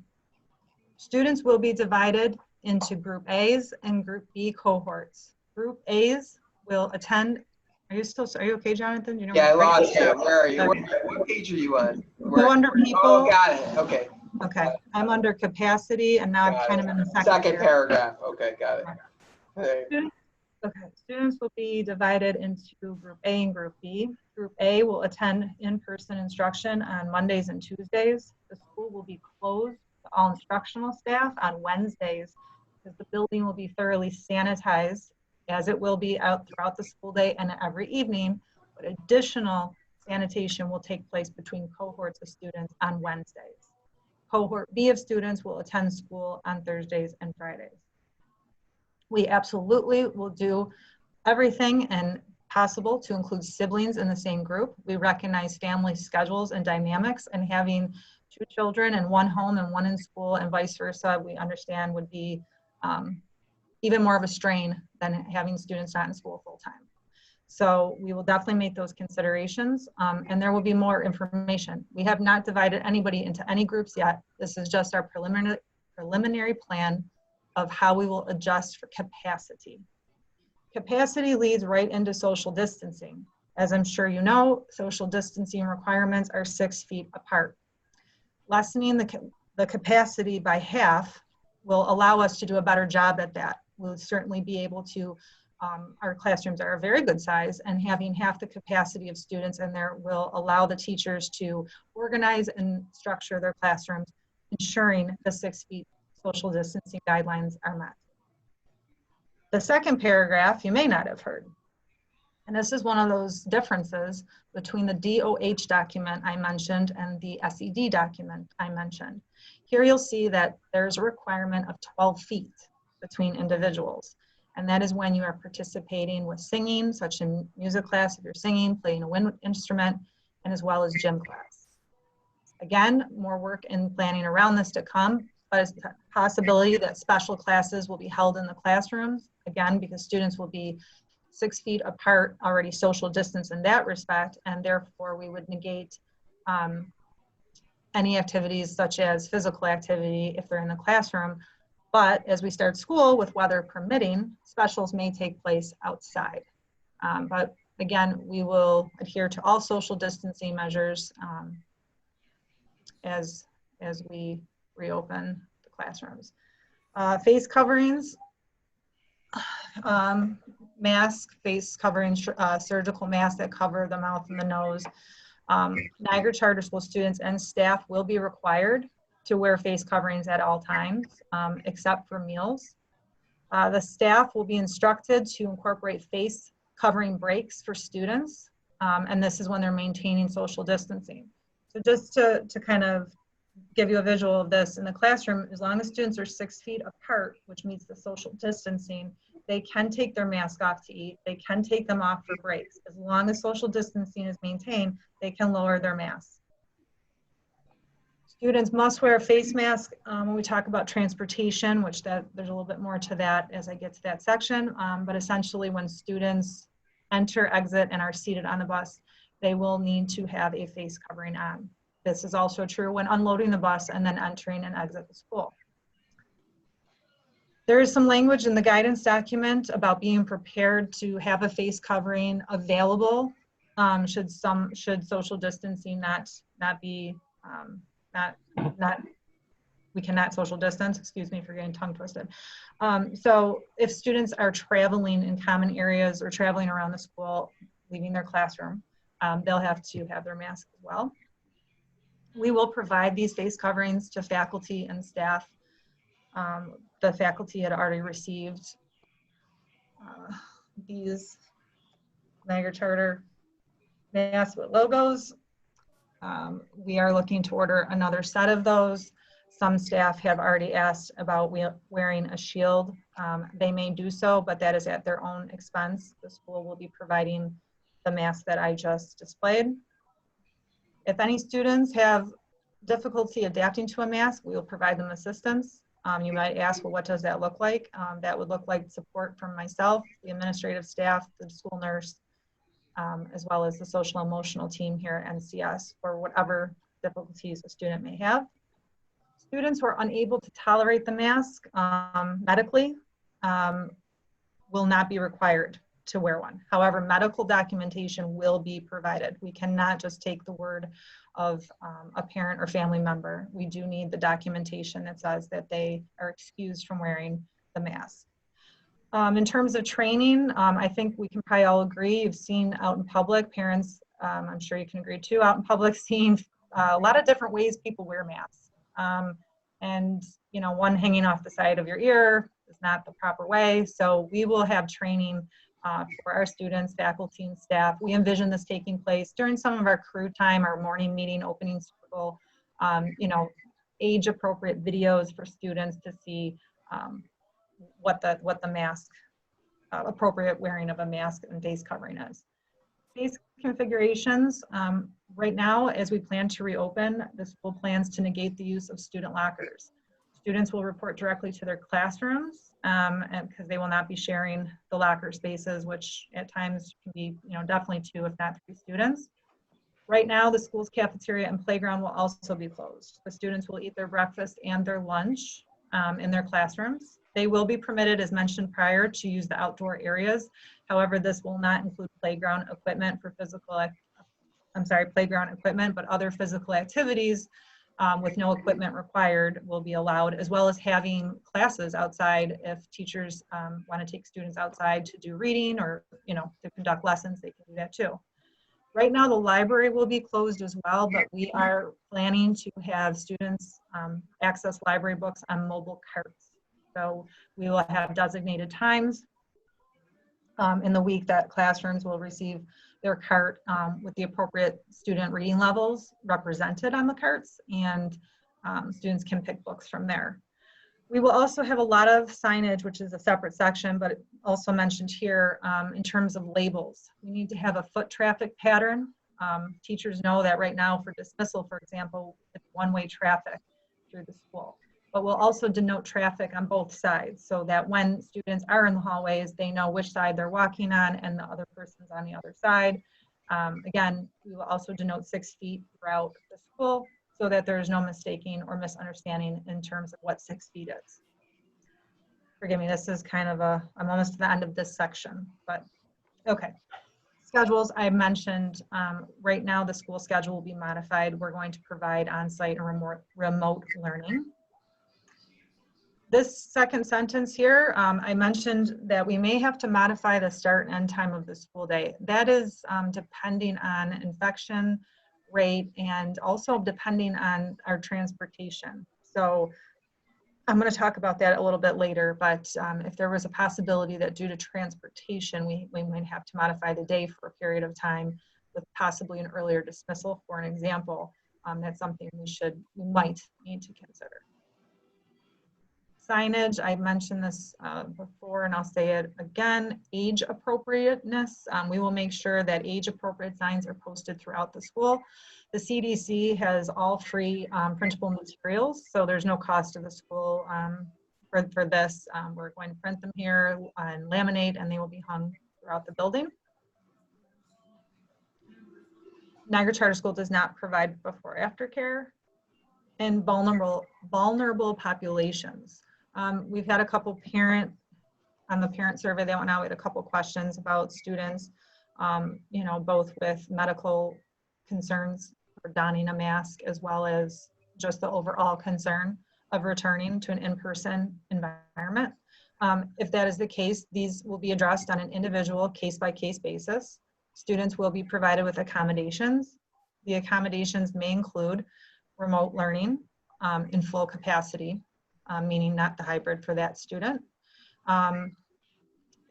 Students will be divided into Group A's and Group B cohorts. Group A's will attend. Are you okay, Jonathan? You know, yeah, I lost you. Where are you? Okay. What page are you on? Go under people. Oh, got it. Okay. Okay, I'm under capacity, and now I'm kind of in the second paragraph. Okay, got it. Okay. Students will be divided into Group A and Group B. Group A will attend in-person instruction on Mondays and Tuesdays. The school will be closed to all instructional staff on Wednesdays because the building will be thoroughly sanitized, as it will be out throughout the school day and every evening, but additional sanitation will take place between cohorts of students on Wednesdays. Cohort B of students will attend school on Thursdays and Fridays. We absolutely will do everything and possible to include siblings in the same group. We recognize family schedules and dynamics, and having 2 children in one home and 1 in school and vice versa, we understand would be even more of a strain than having students not in school full time. So we will definitely make those considerations, and there will be more information. We have not divided anybody into any groups yet. This is just our preliminary plan of how we will adjust for capacity. Capacity leads right into social distancing. As I'm sure you know, social distancing requirements are 6 feet apart. Lessening the capacity by half will allow us to do a better job at that. We'll certainly be able to, our classrooms are a very good size, and having half the capacity of students in there will allow the teachers to organize and structure their classrooms, ensuring the 6 feet social distancing guidelines are met. The second paragraph you may not have heard, And this is one of those differences between the DOH document I mentioned and the SED document I mentioned. Here you'll see that there's a requirement of 12 feet between individuals. And that is when you are participating with singing, such in music class if you're singing, playing a wind instrument, and as well as gym class. Again, more work and planning around this to come, but it's a possibility that special classes will be held in the classrooms, again, because students will be 6 feet apart, already social distance in that respect, and therefore we would negate any activities such as physical activity if they're in the classroom. But as we start school, with weather permitting, specials may take place outside. But again, we will adhere to all social distancing measures as we reopen the classrooms. Face coverings, mask, face coverings, surgical masks that cover the mouth and the nose. Niagara Charter School students and staff will be required to wear face coverings at all times, except for meals. The staff will be instructed to incorporate face covering breaks for students, and this is when they're maintaining social distancing. So just to kind of give you a visual of this, in the classroom, as long as students are 6 feet apart, which meets the social distancing, they can take their mask off to eat, they can take them off for breaks. As long as social distancing is maintained, they can lower their masks. Students must wear a face mask when we talk about transportation, which there's a little bit more to that as I get to that section. But essentially when students enter, exit, and are seated on the bus, they will need to have a face covering on. This is also true when unloading the bus and then entering and exit the school. There is some language in the guidance document about being prepared to have a face covering available should social distancing not be we cannot social distance, excuse me for getting tongue twisted. So if students are traveling in common areas or traveling around the school, leaving their classroom, they'll have to have their mask as well. We will provide these face coverings to faculty and staff. The faculty had already received these Niagara Charter masks with logos. We are looking to order another set of those. Some staff have already asked about wearing a shield. They may do so, but that is at their own expense. The school will be providing the mask that I just displayed. If any students have difficulty adapting to a mask, we will provide them assistance. You might ask, well, what does that look like? That would look like support from myself, the administrative staff, the school nurse, as well as the social emotional team here at NCS for whatever difficulties a student may have. Students who are unable to tolerate the mask medically will not be required to wear one. However, medical documentation will be provided. We cannot just take the word of a parent or family member. We do need the documentation that says that they are excused from wearing the mask. In terms of training, I think we can probably all agree, you've seen out in public, parents, I'm sure you can agree too, out in public seeing a lot of different ways people wear masks. And you know, one hanging off the side of your ear is not the proper way. So we will have training for our students, faculty, and staff. We envision this taking place during some of our crew time, our morning meeting, opening circle, you know, age appropriate videos for students to see what the mask, appropriate wearing of a mask and face covering is. Face configurations, right now, as we plan to reopen, the school plans to negate the use of student lockers. Students will report directly to their classrooms and because they will not be sharing the locker spaces, which at times can be, you know, definitely 2 if not 3 students. Right now, the school's cafeteria and playground will also be closed. The students will eat their breakfast and their lunch in their classrooms. They will be permitted, as mentioned prior, to use the outdoor areas. However, this will not include playground equipment for playground equipment, but other physical activities with no equipment required will be allowed, as well as having classes outside. If teachers want to take students outside to do reading or, you know, to conduct lessons, they can do that too. Right now, the library will be closed as well, but we are planning to have students access library books on mobile carts. So we will have designated times in the week that classrooms will receive their cart with the appropriate student reading levels represented on the carts, and students can pick books from there. We will also have a lot of signage, which is a separate section, but also mentioned here in terms of labels. We need to have a foot traffic pattern. Teachers know that right now for dismissal, for example, it's one-way traffic through the school. But we'll also denote traffic on both sides so that when students are in the hallways, they know which side they're walking on and the other person's on the other side. Again, we will also denote 6 feet throughout the school so that there's no mistaking or misunderstanding in terms of what 6 feet is. Forgive me, this is kind of I'm almost to the end of this section, but okay. Schedules, I mentioned, right now the school schedule will be modified. We're going to provide on-site and remote learning. This second sentence here, I mentioned that we may have to modify the start and end time of the school day. That is depending on infection rate and also depending on our transportation. So I'm going to talk about that a little bit later, but if there was a possibility that due to transportation, we might have to modify the day for a period of time with possibly an earlier dismissal, for an example, that's something we might need to consider. Signage, I mentioned this before and I'll say it again, age appropriateness. We will make sure that age appropriate signs are posted throughout the school. The CDC has all free printable materials, so there's no cost to the school for this. We're going to print them here and laminate, and they will be hung throughout the building. Niagara Charter School does not provide before after care. And vulnerable populations. We've had a couple on the parent survey that went out, we had a couple questions about students, you know, both with medical concerns for donning a mask, as well as just the overall concern of returning to an in-person environment. If that is the case, these will be addressed on an individual case-by-case basis. Students will be provided with accommodations. The accommodations may include remote learning in full capacity, meaning not the hybrid for that student,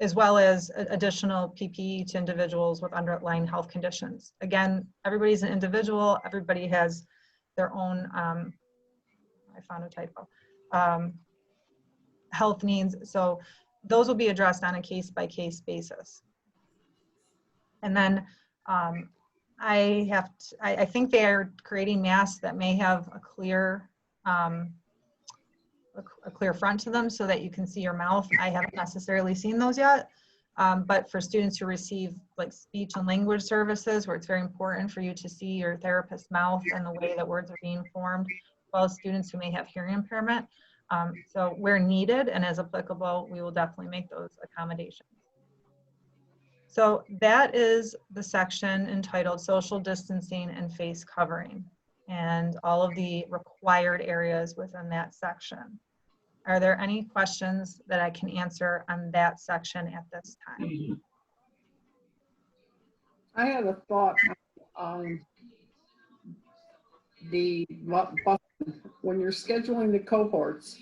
as well as additional PPE to individuals with underlying health conditions. Again, everybody's an individual, everybody has their own, I found a typo, health needs, so those will be addressed on a case-by-case basis. And then I think they are creating masks that may have a clear front to them so that you can see your mouth. I haven't necessarily seen those yet, but for students who receive like speech and language services, where it's very important for you to see your therapist's mouth and the way that words are being formed, as well as students who may have hearing impairment. So where needed and as applicable, we will definitely make those accommodations. So that is the section entitled Social Distancing and Face Covering, and all of the required areas within that section. Are there any questions that I can answer on that section at this time? I had a thought on the bus. When you're scheduling the cohorts,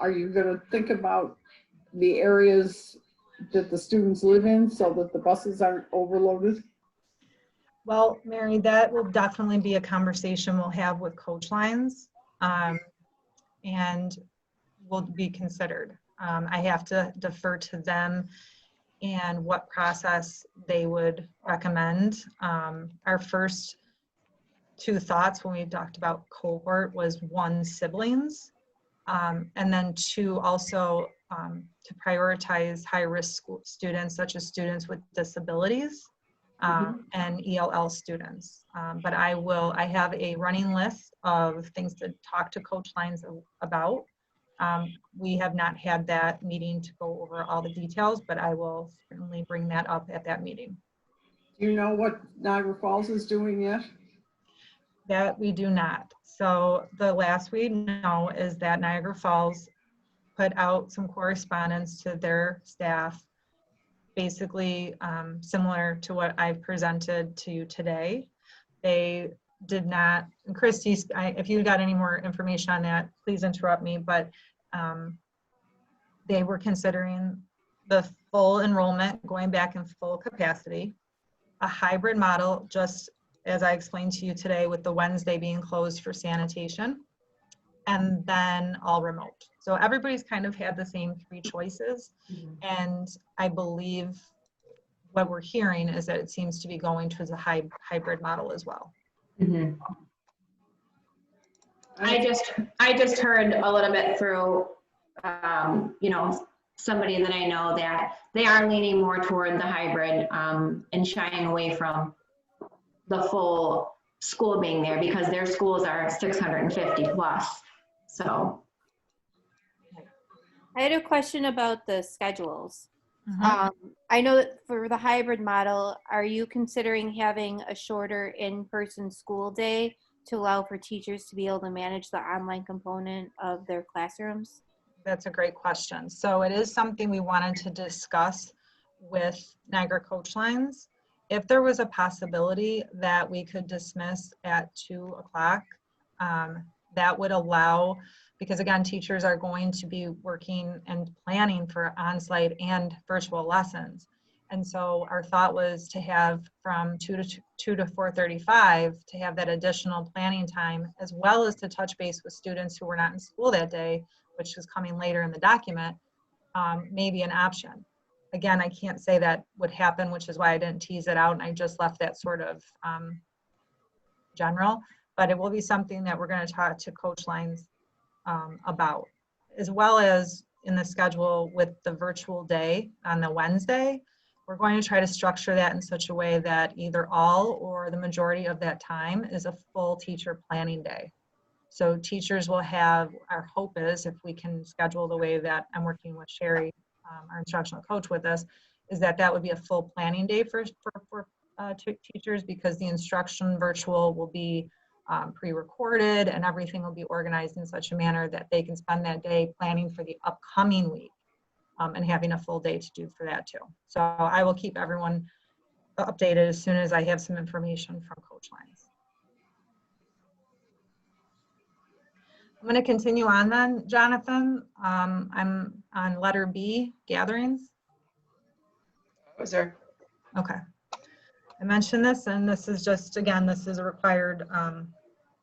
are you going to think about the areas that the students live in so that the buses aren't overloaded? Well, Mary, that will definitely be a conversation we'll have with coach lines, and will be considered. I have to defer to them and what process they would recommend. Our first two thoughts when we talked about cohort was 1, siblings, and then 2, also to prioritize high-risk students, such as students with disabilities and ELL students. But I have a running list of things to talk to coach lines about. We have not had that meeting to go over all the details, but I will certainly bring that up at that meeting. Do you know what Niagara Falls is doing yet? That we do not. So the last we know is that Niagara Falls put out some correspondence to their staff, basically similar to what I presented to you today. They did not, and Christy, if you got any more information on that, please interrupt me, but they were considering the full enrollment going back in full capacity, a hybrid model, just as I explained to you today, with the Wednesday being closed for sanitation, and then all remote. So everybody's kind of had the same three choices. And I believe what we're hearing is that it seems to be going towards a hybrid model as well. Mhm. I just heard a little bit through, you know, somebody that I know that they are leaning more toward the hybrid and shying away from the full school being there because their schools are 650 plus. So. I had a question about the schedules. Mhm. I know that for the hybrid model, are you considering having a shorter in-person school day to allow for teachers to be able to manage the online component of their classrooms? That's a great question. So it is something we wanted to discuss with Niagara Coach Lines. If there was a possibility that we could dismiss at 2 o'clock, that would allow, because again, teachers are going to be working and planning for on-site and virtual lessons. And so our thought was to have from 2 to 4:35 to have that additional planning time, as well as to touch base with students who were not in school that day, which is coming later in the document, may be an option. Again, I can't say that would happen, which is why I didn't tease it out and I just left that sort of general, but it will be something that we're going to talk to Coach Lines about, as well as in the schedule with the virtual day on the Wednesday. We're going to try to structure that in such a way that either all or the majority of that time is a full teacher planning day. So teachers will have, our hope is, if we can schedule the way that I'm working with Sherry, our instructional coach with us, is that that would be a full planning day for teachers, because the instruction virtual will be pre-recorded and everything will be organized in such a manner that they can spend that day planning for the upcoming week and having a full day to do for that too. So I will keep everyone updated as soon as I have some information from Coach Lines. I'm going to continue on then, Jonathan. I'm on letter B, gatherings. I was there. Okay. I mentioned this, and this is just, again, this is a required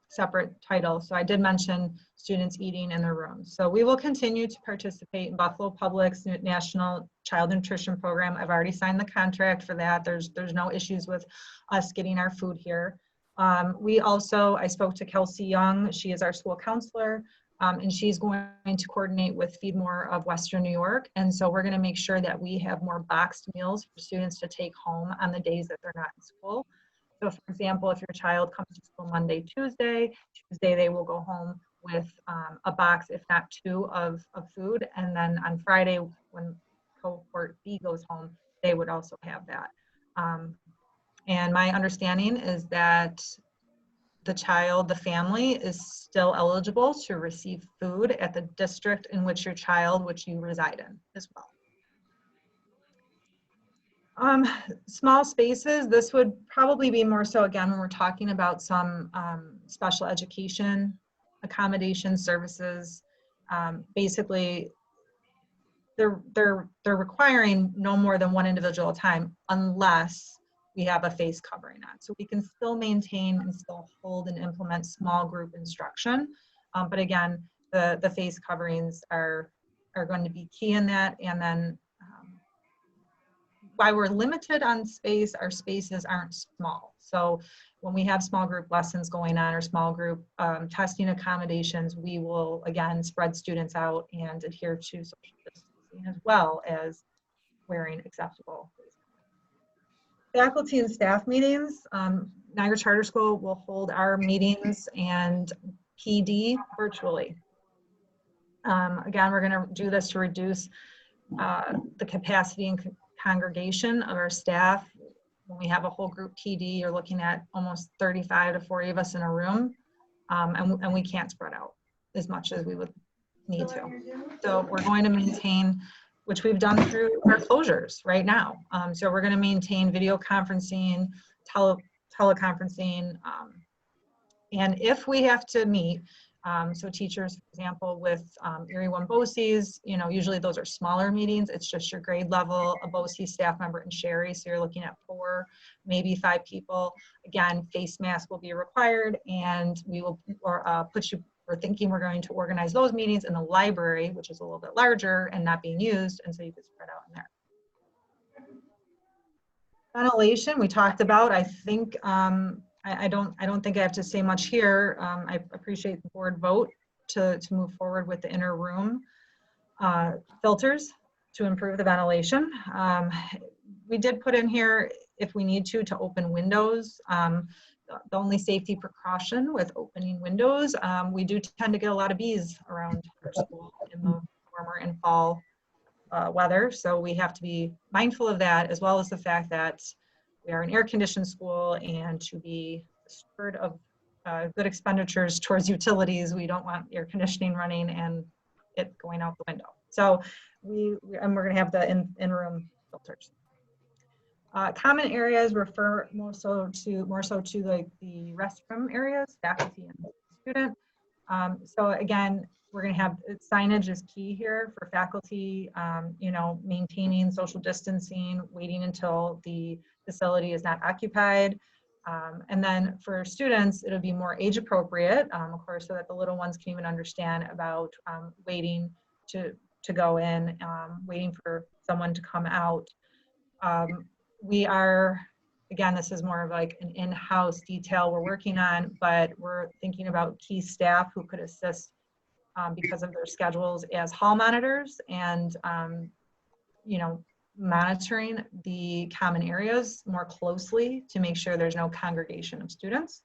separate title. So I did mention students eating in their rooms. So we will continue to participate in Buffalo Public's National Child Nutrition Program. I've already signed the contract for that. There's no issues with us getting our food here. We also, I spoke to Kelsey Young. She is our school counselor, and she's going to coordinate with Feed More of Western New York. And so we're going to make sure that we have more boxed meals for students to take home on the days that they're not in school. So for example, if your child comes to school Monday, Tuesday they will go home with a box, if not two, of food. And then on Friday, when cohort B goes home, they would also have that. And my understanding is that the family is still eligible to receive food at the district in which which you reside in as well. Small spaces, this would probably be more so again when we're talking about some special education accommodation services. Basically, they're requiring no more than one individual at a time unless we have a face covering on. So we can still maintain and still hold and implement small group instruction. But again, the face coverings are going to be key in that. And then while we're limited on space, our spaces aren't small. So when we have small group lessons going on or small group testing accommodations, we will again spread students out and adhere to social distancing as well as wearing acceptable face coverings. Faculty and staff meetings, Niagara Charter School will hold our meetings and PD virtually. Again, we're gonna do this to reduce the capacity and congregation of our staff. When we have a whole group PD, you're looking at almost 35 to 40 of us in a room, and we can't spread out as much as we would need to. So we're going to maintain, which we've done through our closures right now. So we're going to maintain video conferencing, teleconferencing, and if we have to meet, So teachers, for example, with Erie 1 BOCES, you know, usually those are smaller meetings. It's just your grade level, a BOCES staff member, and Sherry. So you're looking at 4, maybe 5 people. Again, face mask will be required, and we will we're thinking we're going to organize those meetings in the library, which is a little bit larger and not being used, and so you could spread out in there. Ventilation, we talked about. I think I don't think I have to say much here. I appreciate the board vote to move forward with the inner room filters to improve the ventilation. We did put in here, if we need to open windows. The only safety precaution with opening windows, we do tend to get a lot of bees around our school in the warmer and fall weather. So we have to be mindful of that, as well as the fact that we are an air-conditioned school, and to be steward of good expenditures towards utilities, we don't want air conditioning running and it going out the window. So we're going to have the in-room filters. Common areas refer more so to like the restroom areas, faculty and student. So again, we're going to have signage is key here for faculty, you know, maintaining social distancing, waiting until the facility is not occupied. And then for students, it'll be more age appropriate, of course, so that the little ones can even understand about waiting to go in, waiting for someone to come out. We are, again, this is more of like an in-house detail we're working on, but we're thinking about key staff who could assist because of their schedules as hall monitors and, you know, monitoring the common areas more closely to make sure there's no congregation of students.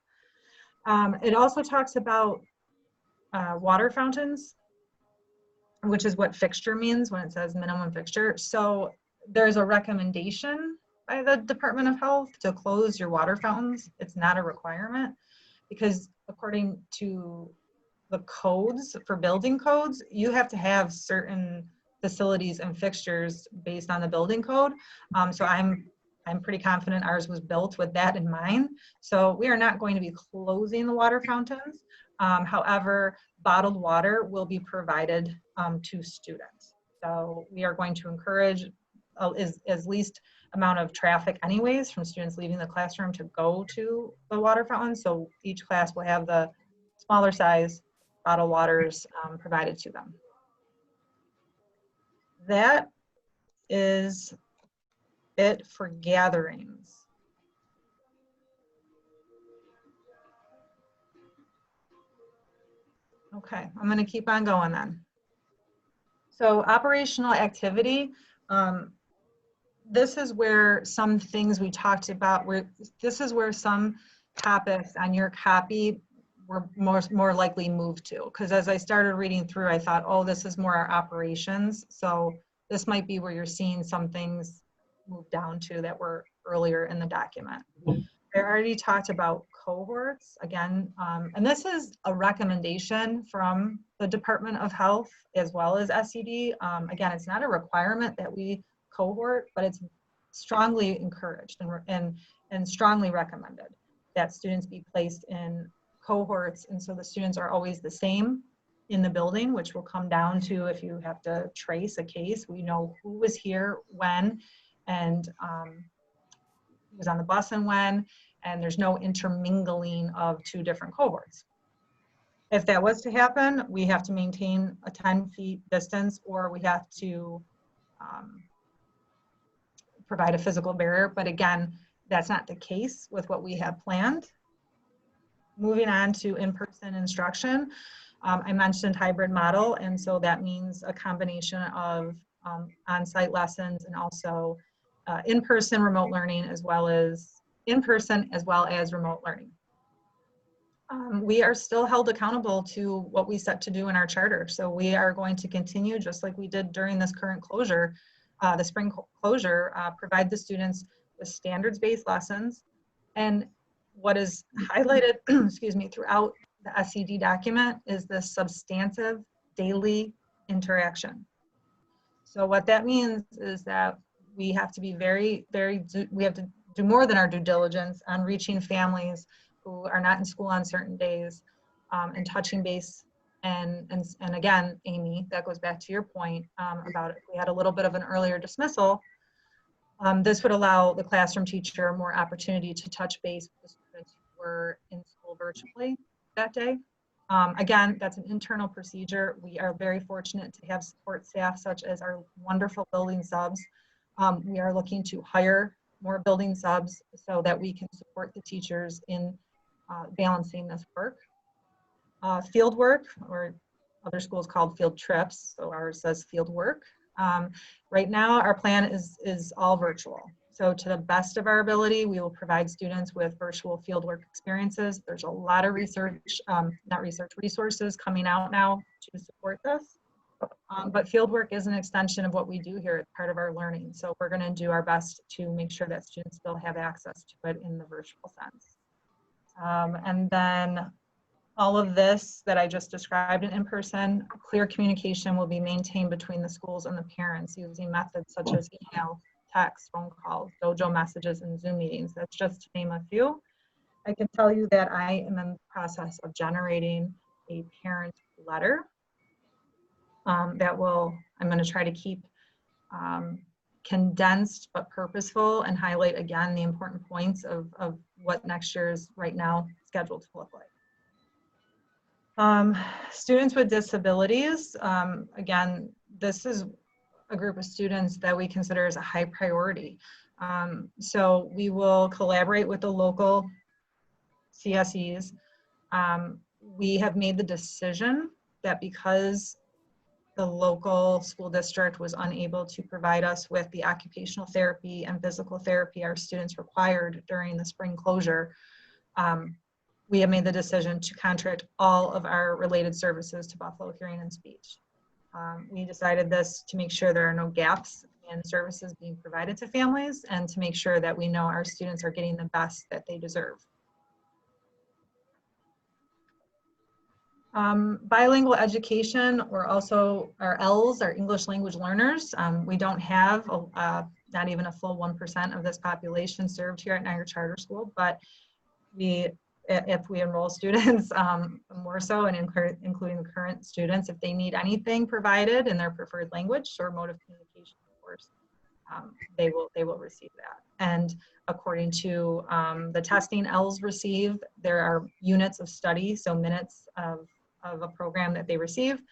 It also talks about water fountains, which is what fixture means when it says minimum fixture. So there's a recommendation by the Department of Health to close your water fountains. It's not a requirement, because according to the codes for building codes, you have to have certain facilities and fixtures based on the building code. So I'm pretty confident ours was built with that in mind. So we are not going to be closing the water fountains. However, bottled water will be provided to students. So we are going to encourage as least amount of traffic anyways from students leaving the classroom to go to the water fountain. So each class will have the smaller size bottled waters provided to them. That is it for gatherings. Okay, I'm going to keep on going then. So operational activity, this is where some things we talked about, this is where some topics on your copy were more likely moved to. Because as I started reading through, I thought, oh, this is more our operations. So this might be where you're seeing some things move down to that were earlier in the document. I already talked about cohorts again, and this is a recommendation from the Department of Health as well as SED. Again, it's not a requirement that we cohort, but it's strongly encouraged and strongly recommended that students be placed in cohorts. And so the students are always the same in the building, which will come down to if you have to trace a case, we know who was here when, and who was on the bus and when, and there's no intermingling of 2 different cohorts. If that was to happen, we have to maintain a 10 feet distance, or we have to provide a physical barrier. But again, that's not the case with what we have planned. Moving on to in-person instruction. I mentioned hybrid model, and so that means a combination of on-site lessons and also in-person remote learning, as well as in-person as well as remote learning. We are still held accountable to what we set to do in our charter. So we are going to continue, just like we did during this current closure, the spring closure, provide the students with standards-based lessons. And what is highlighted, excuse me, throughout the SED document is the substantive daily interaction. So what that means is that we have to be we have to do more than our due diligence on reaching families who are not in school on certain days, and touching base And again, Amy, that goes back to your point about if we had a little bit of an earlier dismissal, this would allow the classroom teacher more opportunity to touch base with the students who were in school virtually that day. Again, that's an internal procedure. We are very fortunate to have support staff such as our wonderful building subs. We are looking to hire more building subs so that we can support the teachers in balancing this work. Field work, or other schools called field trips, so ours says field work. Right now, our plan is all virtual. So to the best of our ability, we will provide students with virtual fieldwork experiences. There's a lot of resources coming out now to support this. But fieldwork is an extension of what we do here. It's part of our learning. So we're going to do our best to make sure that students still have access to it in the virtual sense. And then all of this that I just described in person, clear communication will be maintained between the schools and the parents using methods such as email, text, phone calls, dojo messages, and Zoom meetings. That's just to name a few. I can tell you that I am in the process of generating a parent letter I'm going to try to keep condensed but purposeful and highlight again the important points of what next year's right now scheduled to look like. Students with disabilities, again, this is a group of students that we consider as a high priority. So we will collaborate with the local CSEs. We have made the decision that because the local school district was unable to provide us with the occupational therapy and physical therapy our students required during the spring closure, we have made the decision to contract all of our related services to Buffalo Hearing and Speech. We decided this to make sure there are no gaps in services being provided to families and to make sure that we know our students are getting the best that they deserve. Bilingual education, or also our ELLs, our English language learners. We don't have not even a full 1% of this population served here at Niagara Charter School, but if we enroll students more so, and including the current students, if they need anything provided in their preferred language or mode of communication, of course, they will receive that. And according to the testing ELLs receive, there are units of study, so minutes of a program that they receive,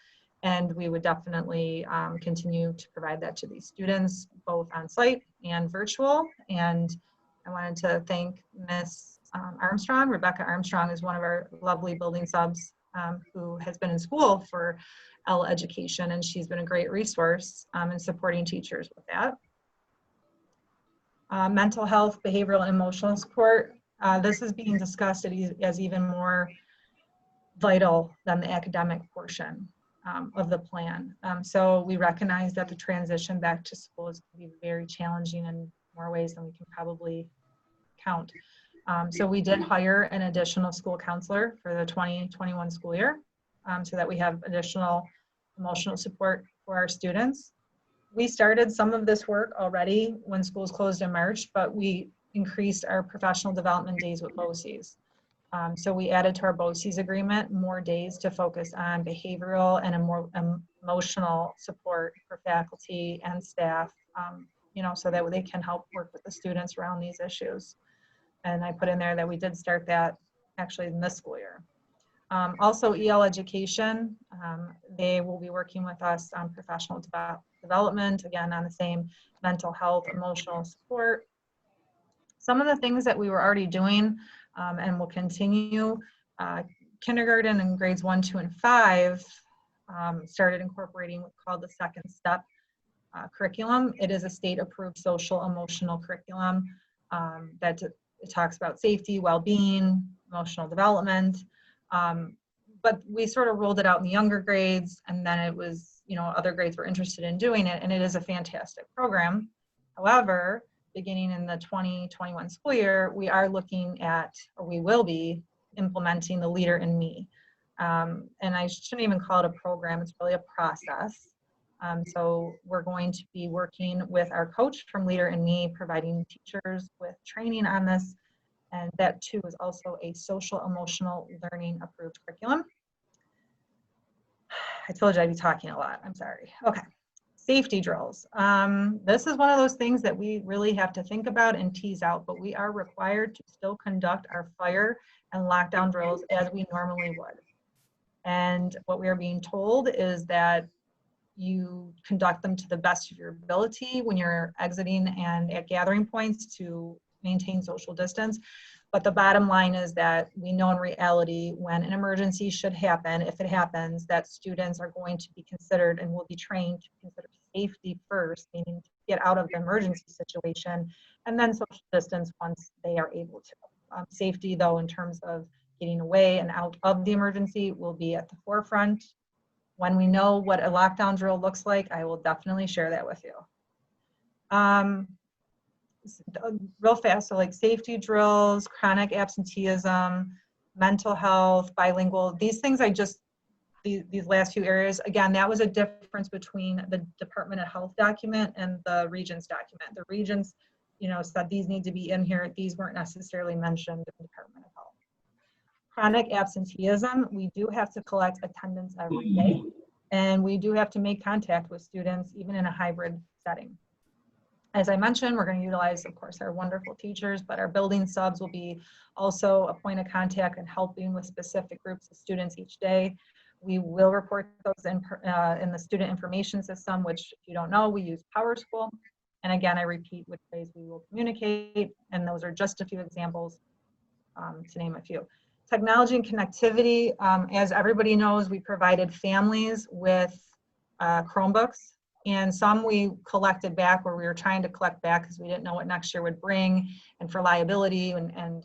and we would definitely continue to provide that to these students, both on site and virtual. And I wanted to thank Miss Armstrong. Rebecca Armstrong is one of our lovely building subs who has been in school for ELL education, and she's been a great resource in supporting teachers with that. Mental health, behavioral, and emotional support. This is being discussed as even more vital than the academic portion of the plan. So we recognize that the transition back to school is going to be very challenging in more ways than we can probably count. So we did hire an additional school counselor for the 2021 school year so that we have additional emotional support for our students. We started some of this work already when schools closed in March, but we increased our professional development days with BOCES. So we added to our BOCES agreement more days to focus on behavioral and more emotional support for faculty and staff, so that they can help work with the students around these issues. And I put in there that we did start that actually in this school year. Also EL education, they will be working with us on professional development, again on the same mental health, emotional support. Some of the things that we were already doing and will continue, kindergarten and grades 1, 2, and 5 started incorporating what's called the second step curriculum. It is a state approved social emotional curriculum that it talks about safety, well-being, emotional development. But we sort of rolled it out in the younger grades, and then it was, other grades were interested in doing it, and it is a fantastic program. However, beginning in the 2021 school year, we are looking at, or we will be implementing the Leader in Me. And I shouldn't even call it a program, it's really a process. So we're going to be working with our coach from Leader in Me, providing teachers with training on this. And that too is also a social emotional learning approved curriculum. I told you I'd be talking a lot. I'm sorry. Okay. Safety drills. This is one of those things that we really have to think about and tease out, but we are required to still conduct our fire and lockdown drills as we normally would. And what we are being told is that you conduct them to the best of your ability when you're exiting and at gathering points to maintain social distance. But the bottom line is that we know in reality when an emergency should happen, if it happens, that students are going to be considered and will be trained to consider safety first, meaning to get out of the emergency situation, and then social distance once they are able to. Safety, though, in terms of getting away and out of the emergency will be at the forefront. When we know what a lockdown drill looks like, I will definitely share that with you. Real fast, so like safety drills, chronic absenteeism, mental health, bilingual, these things these last few areas, again, that was a difference between the Department of Health document and the Regents document. The Regents, said these need to be in here. These weren't necessarily mentioned in the Department of Health. Chronic absenteeism, we do have to collect attendance every day, and we do have to make contact with students even in a hybrid setting. As I mentioned, we're going to utilize, of course, our wonderful teachers, but our building subs will be also a point of contact and helping with specific groups of students each day. We will report those in the student information system, which if you don't know, we use PowerSchool. And again, I repeat which ways we will communicate, and those are just a few examples to name a few. Technology and connectivity, as everybody knows, we provided families with Chromebooks. And some we collected back where we were trying to collect back because we didn't know what next year would bring, and for liability and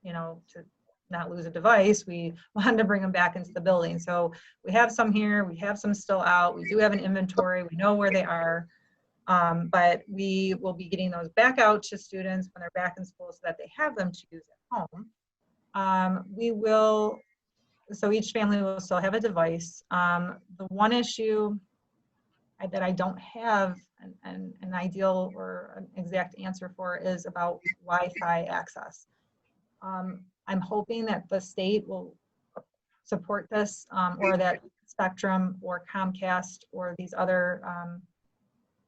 to not lose a device, we wanted to bring them back into the building. So we have some here, we have some still out, we do have an inventory, we know where they are, but we will be getting those back out to students when they're back in school so that they have them to use at home. So each family will still have a device. The one issue that I don't have an ideal or an exact answer for is about Wi-Fi access. I'm hoping that the state will support this, or that Spectrum or Comcast or these other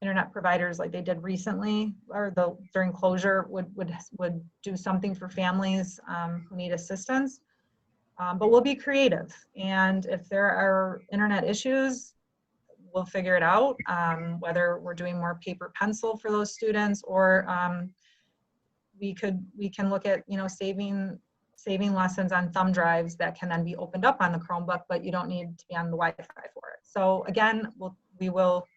internet providers like they did recently or during closure would do something for families who need assistance. But we'll be creative, and if there are internet issues, we'll figure it out, whether we're doing more paper pencil for those students, or we can look at saving lessons on thumb drives that can then be opened up on the Chromebook, but you don't need to be on the Wi-Fi for it. So again, we will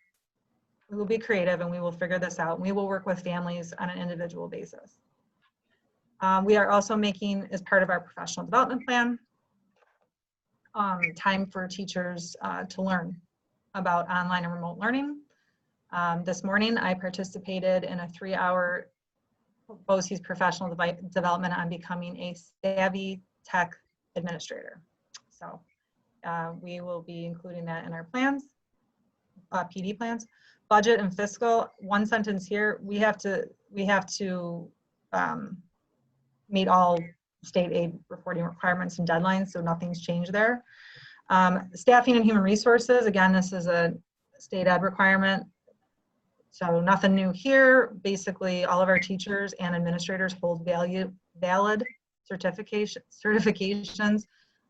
be creative, and we will figure this out. We will work with families on an individual basis. We are also making, as part of our professional development plan, time for teachers to learn about online and remote learning. This morning, I participated in a 3-hour BOCES professional development on becoming a savvy tech administrator. So we will be including that in our plans, PD plans. Budget and fiscal, one sentence here, we have to meet all state aid reporting requirements and deadlines, so nothing's changed there. Staffing and human resources, again, this is a state ed requirement, so nothing new here. Basically, all of our teachers and administrators hold valid certifications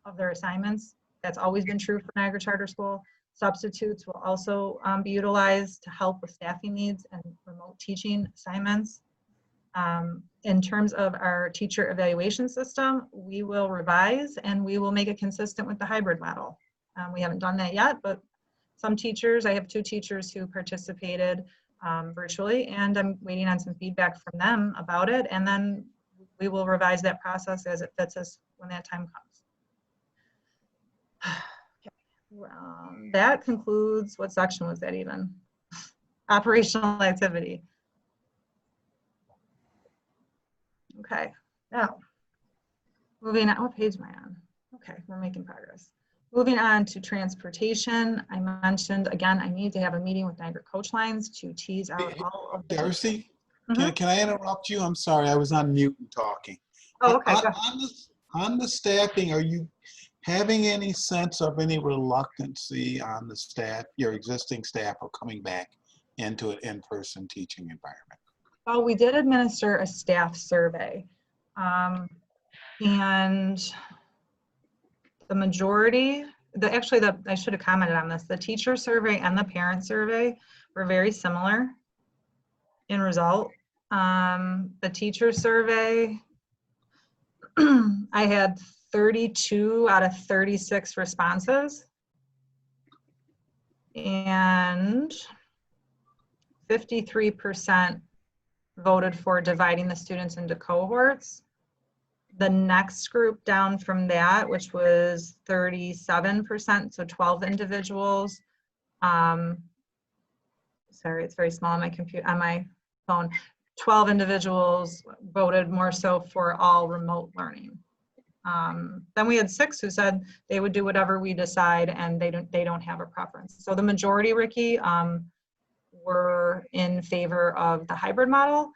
of their assignments. That's always been true for Niagara Charter School. Substitutes will also be utilized to help with staffing needs and remote teaching assignments. In terms of our teacher evaluation system, we will revise and we will make it consistent with the hybrid model. We haven't done that yet, but some teachers, I have 2 teachers who participated virtually, and I'm waiting on some feedback from them about it, and then we will revise that process as it fits us when that time comes. That concludes, what section was that even? Operational activity. Okay, now, moving on, what page am I on? Okay, we're making progress. Moving on to transportation, I mentioned, again, I need to have a meeting with Niagara Coach Lines to tease out all of the— Darcy, can I interrupt you? I'm sorry, I was on mute and talking. Oh, okay. On the staffing, having any sense of any reluctancy on the staff, your existing staff, of coming back into an in-person teaching environment? Well, we did administer a staff survey. And the majority, I should have commented on this, the teacher survey and the parent survey were very similar in result. The teacher survey, I had 32 out of 36 responses, and 53% voted for dividing the students into cohorts. The next group down from that, which was 37%, so 12 individuals. Sorry, it's very small on my computer, on my phone. 12 individuals voted more so for all remote learning. Then we had 6 who said they would do whatever we decide, and they don't have a preference. So the majority, Ricky, were in favor of the hybrid model.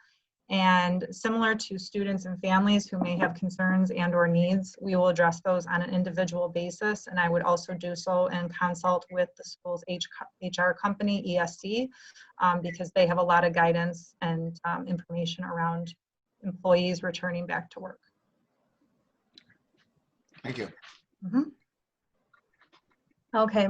And similar to students and families who may have concerns and or needs, we will address those on an individual basis. And I would also do so and consult with the school's HR company, ESC, because they have a lot of guidance and information around employees returning back to work. Thank you. Mm-hmm. Okay,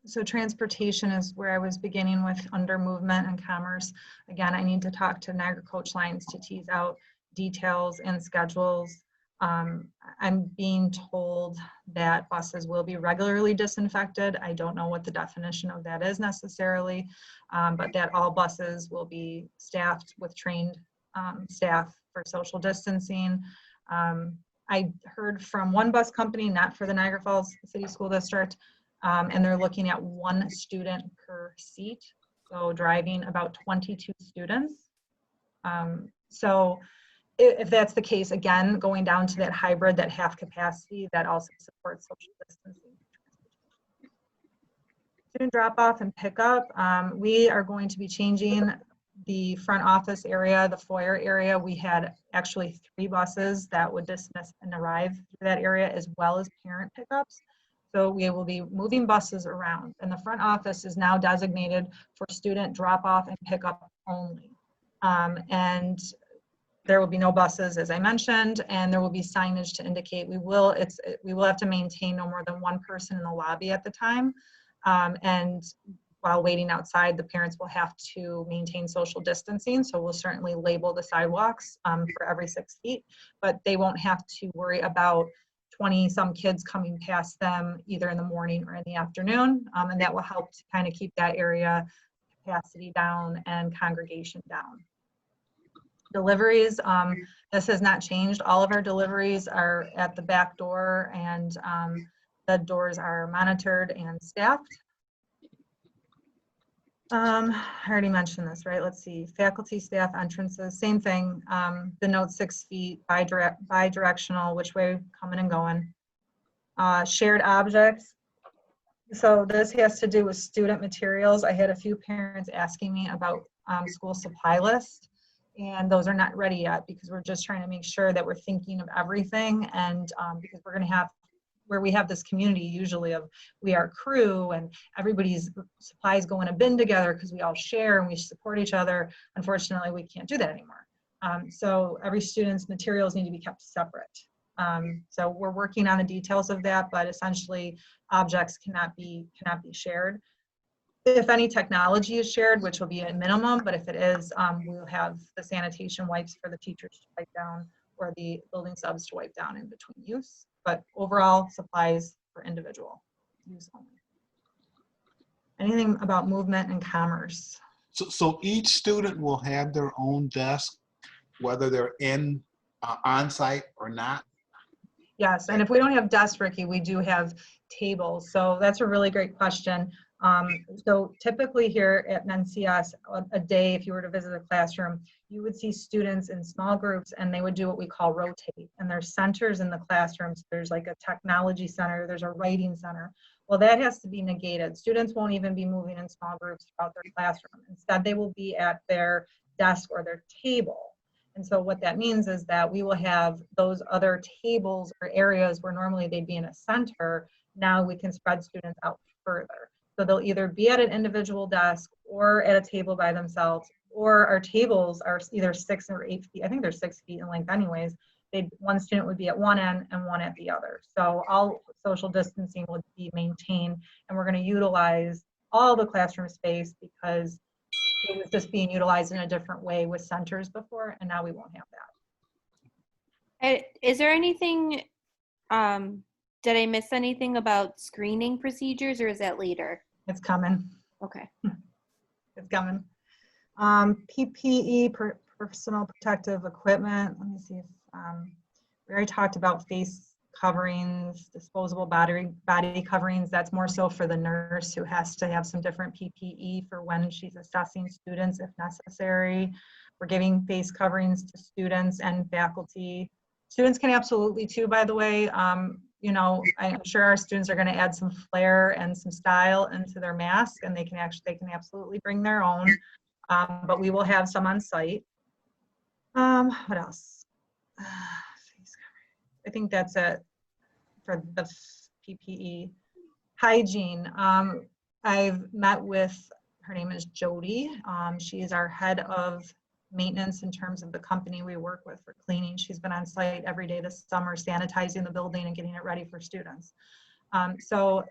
so transportation is where I was beginning with under movement and commerce. Again, I need to talk to Niagara Coach Lines to tease out details and schedules. I'm being told that buses will be regularly disinfected. I don't know what the definition of that is necessarily, but that all buses will be staffed with trained staff for social distancing. I heard from one bus company, not for the Niagara Falls City School District, and they're looking at 1 student per seat, so driving about 22 students. So if that's the case, again, going down to that hybrid, that half capacity, that also supports social distancing. Student drop off and pick up, we are going to be changing the front office area, the foyer area. We had actually 3 buses that would dismiss and arrive through that area, as well as parent pickups. So we will be moving buses around, and the front office is now designated for student drop off and pickup only. And there will be no buses, as I mentioned, and there will be signage to indicate we will have to maintain no more than 1 person in the lobby at the time. And while waiting outside, the parents will have to maintain social distancing. So we'll certainly label the sidewalks for every 6 feet, but they won't have to worry about 20 some kids coming past them either in the morning or in the afternoon. And that will help to kind of keep that area capacity down and congregation down. Deliveries, this has not changed. All of our deliveries are at the back door, and the doors are monitored and staffed. I already mentioned this, right? Let's see, faculty, staff, entrances, same thing. The note 6 feet, bi-directional, which way coming and going. Shared objects. So this has to do with student materials. I had a few parents asking me about school supply list, and those are not ready yet because we're just trying to make sure that we're thinking of everything, and because we're going to have, where we have this community usually of we are crew and everybody's supplies go in a bin together because we all share and we support each other. Unfortunately, we can't do that anymore. So every student's materials need to be kept separate. So we're working on the details of that, but essentially objects cannot be shared. If any technology is shared, which will be a minimum, but if it is, we'll have the sanitation wipes for the teachers to wipe down or the building subs to wipe down in between use. But overall, supplies for individual use only. Anything about movement and commerce? So each student will have their own desk, whether they're in on-site or not? Yes, and if we don't have desks, Ricky, we do have tables. So that's a really great question. So typically here at NCS, a day, if you were to visit a classroom, you would see students in small groups and they would do what we call rotate. And there's centers in the classrooms. There's like a technology center, there's a writing center. Well, that has to be negated. Students won't even be moving in small groups throughout their classroom. Instead, they will be at their desk or their table. And so what that means is that we will have those other tables or areas where normally they'd be in a center. Now we can spread students out further. So they'll either be at an individual desk or at a table by themselves, or our tables are either 6 or 8 feet. I think they're 6 feet in length anyways. One student would be at one end and one at the other. So all social distancing would be maintained, and we're going to utilize all the classroom space because it was just being utilized in a different way with centers before, and now we won't have that. Is there anything, did I miss anything about screening procedures, or is that later? It's coming. Okay. It's coming. PPE, personal protective equipment. Let me see if we already talked about face coverings, disposable body coverings. That's more so for the nurse who has to have some different PPE for when she's assessing students if necessary. We're giving face coverings to students and faculty. Students can absolutely too, by the way. You know, I'm sure our students are going to add some flair and some style into their mask, and they can absolutely bring their own. But we will have some on site. What else? I think that's it for the PPE. Hygiene. I've met with, her name is Jody. She is our head of maintenance in terms of the company we work with for cleaning. She's been on site every day this summer, sanitizing the building and getting it ready for students. So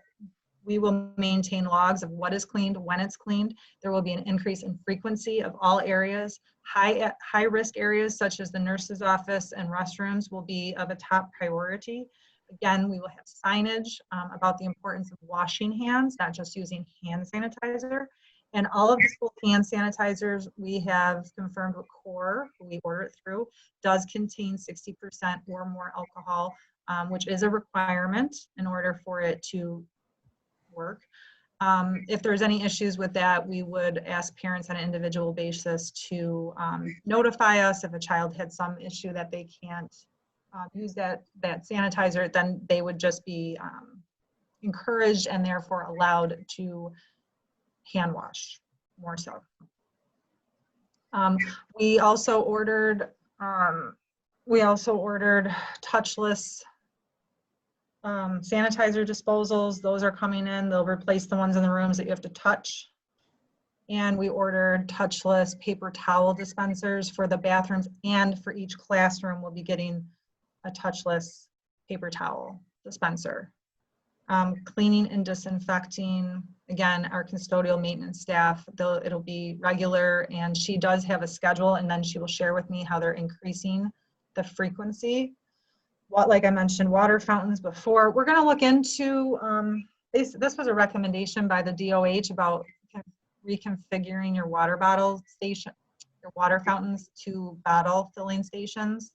we will maintain logs of what is cleaned, when it's cleaned. There will be an increase in frequency of all areas. High risk areas such as the nurse's office and restrooms will be of a top priority. Again, we will have signage about the importance of washing hands, not just using hand sanitizer. And all of the school hand sanitizers we have confirmed with Core, who we order it through, does contain 60% or more alcohol, which is a requirement in order for it to work. If there's any issues with that, we would ask parents on an individual basis to notify us. If a child had some issue that they can't use that sanitizer, then they would just be encouraged and therefore allowed to hand wash more so. We also ordered touchless sanitizer disposals. Those are coming in. They'll replace the ones in the rooms that you have to touch. And we ordered touchless paper towel dispensers for the bathrooms, and for each classroom we'll be getting a touchless paper towel dispenser. Cleaning and disinfecting, again, our custodial maintenance staff, it'll be regular, and she does have a schedule, and then she will share with me how they're increasing the frequency. Like I mentioned, water fountains before. We're going to look into, this was a recommendation by the DOH about reconfiguring your water bottle station, your water fountains to bottle filling stations.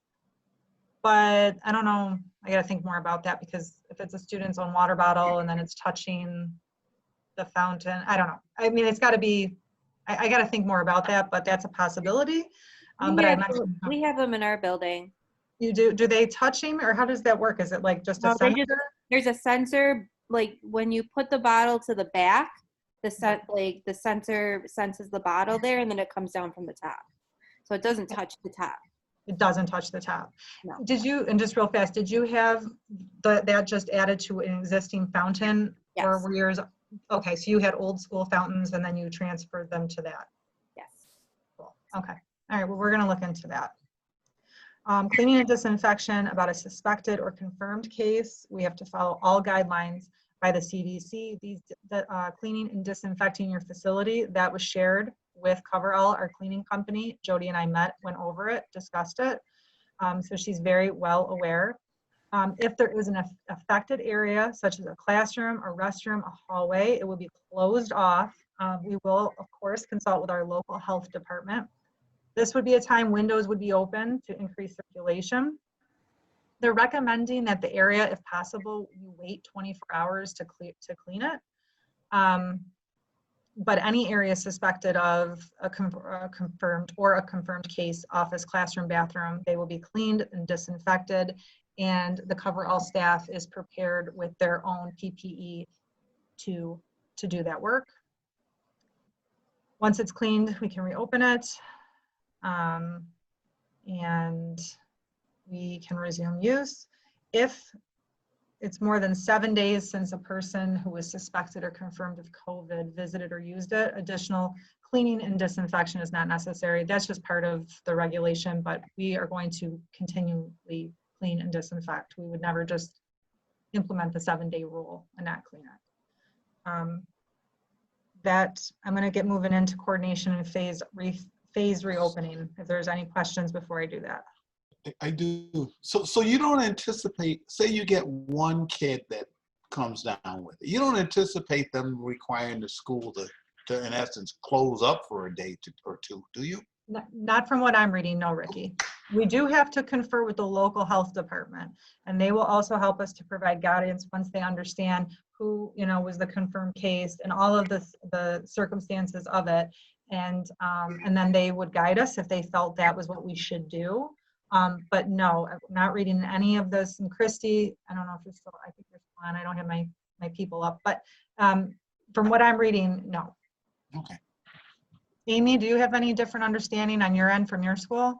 But I don't know, I got to think more about that, because if it's a student's own water bottle and then it's touching the fountain, I don't know. I mean, it's got to be, I got to think more about that, but that's a possibility. We have them in our building. You do? Do they touch him, or how does that work? Is it like just a sensor? There's a sensor, like when you put the bottle to the back, the sensor senses the bottle there, and then it comes down from the top. So it doesn't touch the top. It doesn't touch the top. No. Did you, and just real fast, did you have that just added to an existing fountain? Yes. Or were yours, okay, so you had old school fountains and then you transferred them to that? Yes. Cool. Okay. All right, well, we're gonna look into that. Cleaning and disinfection about a suspected or confirmed case. We have to follow all guidelines by the CDC. Cleaning and disinfecting your facility, that was shared with Coverall, our cleaning company. Jody and I met, went over it, discussed it. So she's very well aware. If there is an affected area, such as a classroom, a restroom, a hallway, it will be closed off. We will, of course, consult with our local health department. This would be a time windows would be open to increase circulation. They're recommending that the area, if possible, you wait 24 hours to clean it. But any area suspected of a confirmed case, office, classroom, bathroom, they will be cleaned and disinfected, and the Coverall staff is prepared with their own PPE to do that work. Once it's cleaned, we can reopen it. and we can resume use. If it's more than 7 days since a person who was suspected or confirmed of COVID visited or used it, additional cleaning and disinfection is not necessary. That's just part of the regulation, but we are going to continually clean and disinfect. We would never just implement the 7-day rule and not clean it. That I'm going to get moving into coordination and phase reopening. If there's any questions before I do that. I do. So you don't anticipate, say you get one kid that comes down with it. You don't anticipate them requiring the school to in essence, close up for a day or two, do you? Not from what I'm reading, no, Ricky. We do have to confer with the local health department, and they will also help us to provide guidance once they understand who, was the confirmed case and all of the circumstances of it. And then they would guide us if they felt that was what we should do. But no, I'm not reading any of this. And Christy, I don't know if you're still, I think you're still on. I don't have my people up, but from what I'm reading, no. Okay. Amy, do you have any different understanding on your end from your school?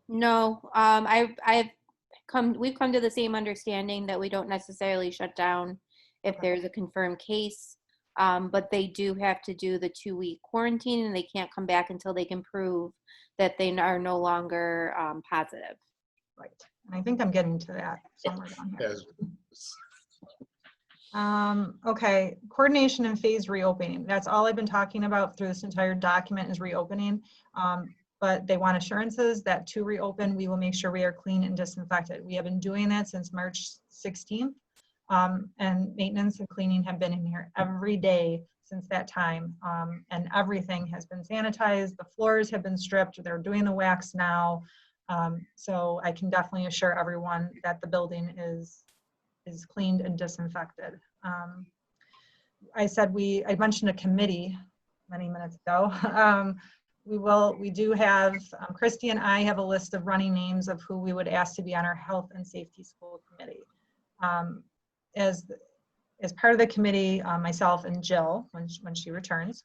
No, we've come to the same understanding that we don't necessarily shut down if there's a confirmed case, but they do have to do the 2-week quarantine, and they can't come back until they can prove that they are no longer positive. Right, and I think I'm getting to that somewhere down here. Yes. Okay, coordination and phase reopening. That's all I've been talking about through this entire document is reopening. But they want assurances that to reopen, we will make sure we are clean and disinfected. We have been doing that since March 16th. And maintenance and cleaning have been in here every day since that time. And everything has been sanitized. The floors have been stripped. They're doing the wax now. So I can definitely assure everyone that the building is cleaned and disinfected. I mentioned a committee many minutes ago. We do have, Christy and I have a list of running names of who we would ask to be on our health and safety school committee. As part of the committee, myself and Jill, when she returns,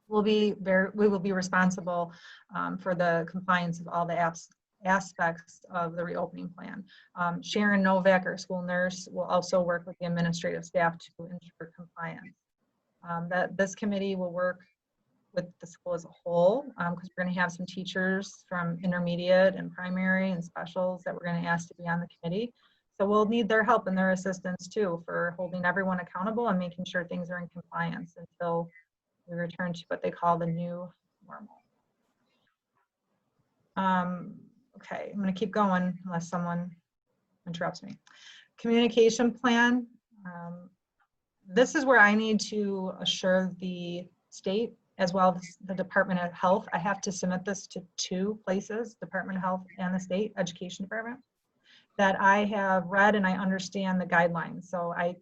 we will be responsible for the compliance of all the aspects of the reopening plan. Sharon Novak, our school nurse, will also work with the administrative staff to ensure compliance. This committee will work with the school as a whole, because we're going to have some teachers from intermediate and primary and specials that we're going to ask to be on the committee. So we'll need their help and their assistance too for holding everyone accountable and making sure things are in compliance until we return to what they call the new normal. Okay, I'm going to keep going unless someone interrupts me. Communication plan. This is where I need to assure the state as well as the Department of Health. I have to submit this to 2 places, Department of Health and the State Education Department, that I have read and I understand the guidelines. So I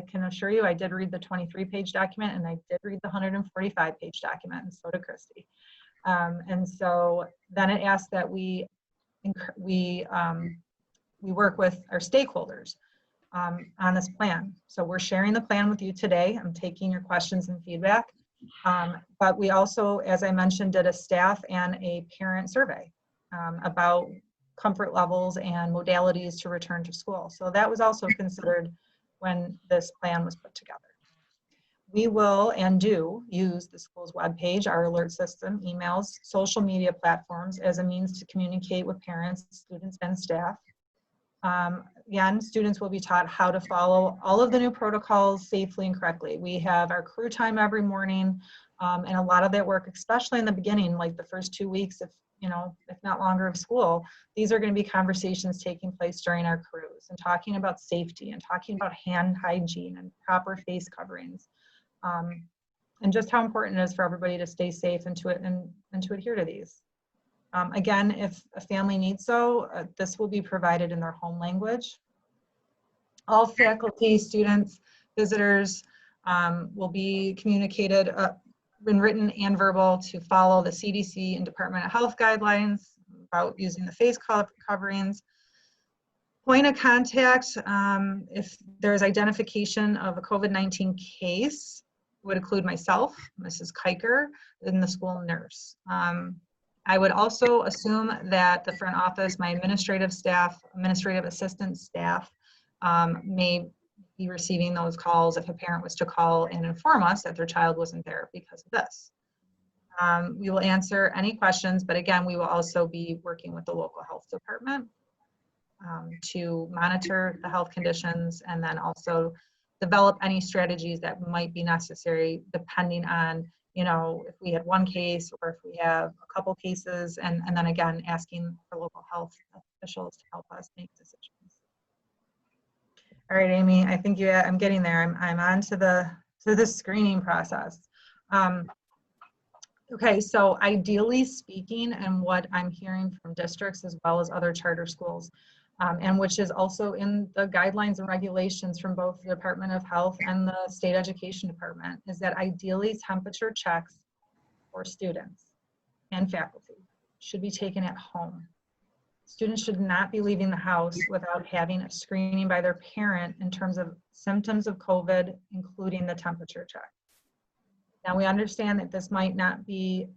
can assure you I did read the 23-page document and I did read the 145-page document, and so did Christy. And so then it asks that we work with our stakeholders on this plan. So we're sharing the plan with you today. I'm taking your questions and feedback. But we also, as I mentioned, did a staff and a parent survey about comfort levels and modalities to return to school. So that was also considered when this plan was put together. We will and do use the school's webpage, our alert system, emails, social media platforms as a means to communicate with parents, students, and staff. Again, students will be taught how to follow all of the new protocols safely and correctly. We have our crew time every morning, and a lot of that work, especially in the beginning, like the first 2 weeks, if not longer of school, these are going to be conversations taking place during our crews and talking about safety and talking about hand hygiene and proper face coverings. And just how important it is for everybody to stay safe and to adhere to these. Again, if a family needs so, this will be provided in their home language. All faculty, students, visitors will be communicated in written and verbal to follow the CDC and Department of Health guidelines about using the face coverings. Point of contact, if there's identification of a COVID-19 case, would include myself, Mrs. Kiker, and the school nurse. I would also assume that the front office, my administrative staff, administrative assistant staff, may be receiving those calls if a parent was to call and inform us that their child wasn't there because of this. We will answer any questions, but again, we will also be working with the local health department to monitor the health conditions and then also develop any strategies that might be necessary depending on, you know, if we had one case or if we have a couple cases, and then again, asking for local health officials to help us make decisions. All right, Amy, I think I'm getting there. I'm on to the screening process. Okay, so ideally speaking, and what I'm hearing from districts as well as other charter schools, and which is also in the guidelines and regulations from both the Department of Health and the State Education Department, is that ideally temperature checks for students and faculty should be taken at home. Students should not be leaving the house without having a screening by their parent in terms of symptoms of COVID, including the temperature check. Now, we understand that this might not be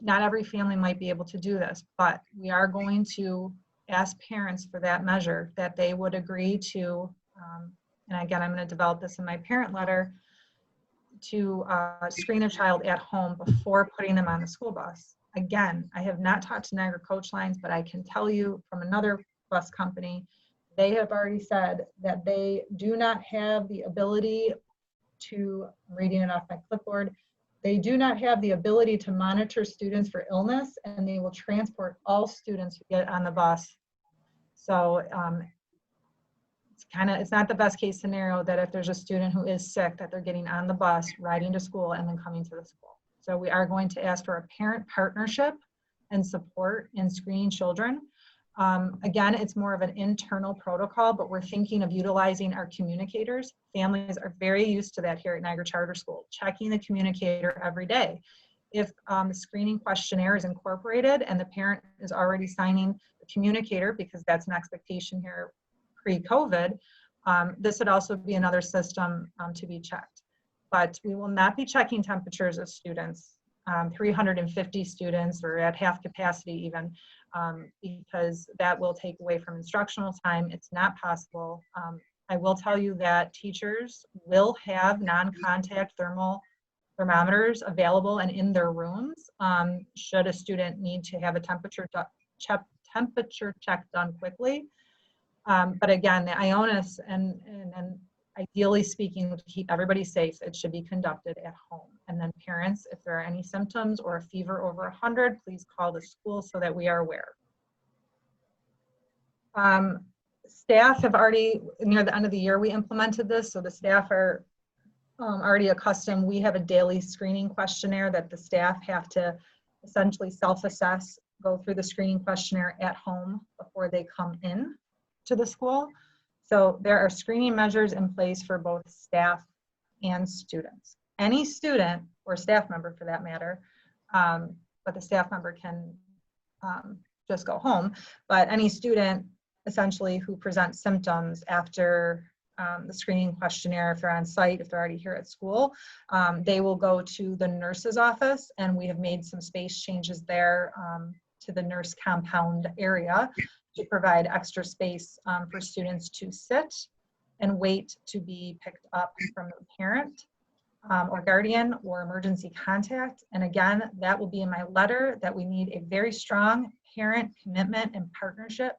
not every family might be able to do this, but we are going to ask parents for that measure, that they would agree to, and again, I'm going to develop this in my parent letter, to screen a child at home before putting them on the school bus. Again, I have not talked to Niagara Coach Lines, but I can tell you from another bus company, they have already said that they do not have the ability to, I'm reading it off my clipboard, they do not have the ability to monitor students for illness, and they will transport all students who get on the bus. So it's not the best case scenario that if there's a student who is sick, that they're getting on the bus, riding to school, and then coming to the school. So we are going to ask for a parent partnership and support in screening children. Again, it's more of an internal protocol, but we're thinking of utilizing our communicators. Families are very used to that here at Niagara Charter School, checking the communicator every day. If the screening questionnaire is incorporated and the parent is already signing the communicator, because that's an expectation here pre-COVID, this would also be another system to be checked. But we will not be checking temperatures of students, 350 students or at half capacity even, because that will take away from instructional time. It's not possible. I will tell you that teachers will have non-contact thermometers available and in their rooms should a student need to have a temperature check done quickly. But again, the IONUS and ideally speaking, to keep everybody safe, it should be conducted at home. And then parents, if there are any symptoms or a fever over 100, please call the school so that we are aware. Staff have already, near the end of the year, we implemented this, so the staff are already accustomed. We have a daily screening questionnaire that the staff have to essentially self-assess, go through the screening questionnaire at home before they come in to the school. So there are screening measures in place for both staff and students. Any student or staff member for that matter, but the staff member can just go home, but any student essentially who presents symptoms after the screening questionnaire, if they're on site, if they're already here at school, they will go to the nurse's office, and we have made some space changes there to the nurse compound area to provide extra space for students to sit and wait to be picked up from the parent or guardian or emergency contact. And again, that will be in my letter, that we need a very strong parent commitment and partnership,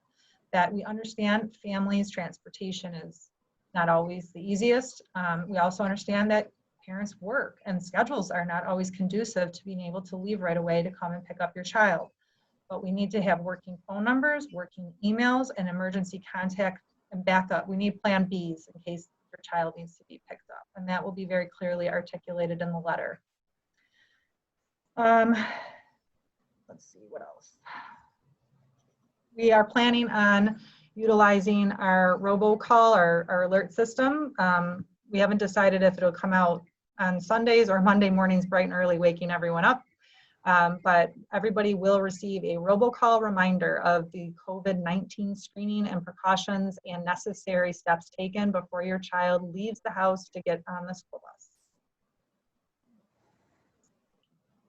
that we understand families' transportation is not always the easiest. We also understand that parents work and schedules are not always conducive to being able to leave right away to come and pick up your child. But we need to have working phone numbers, working emails, and emergency contact and backup. We need plan Bs in case your child needs to be picked up. And that will be very clearly articulated in the letter. Let's see, what else? We are planning on utilizing our robocall, our alert system. We haven't decided if it'll come out on Sundays or Monday mornings bright and early, waking everyone up. But everybody will receive a robocall reminder of the COVID-19 screening and precautions and necessary steps taken before your child leaves the house to get on the school bus.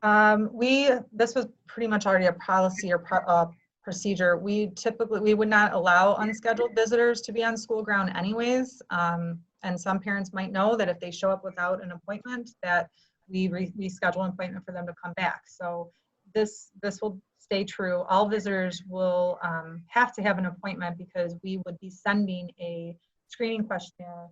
This was pretty much already a policy or procedure. We would not allow unscheduled visitors to be on school ground anyways. And some parents might know that if they show up without an appointment, that we schedule an appointment for them to come back. So this will stay true. All visitors will have to have an appointment because we would be sending a screening questionnaire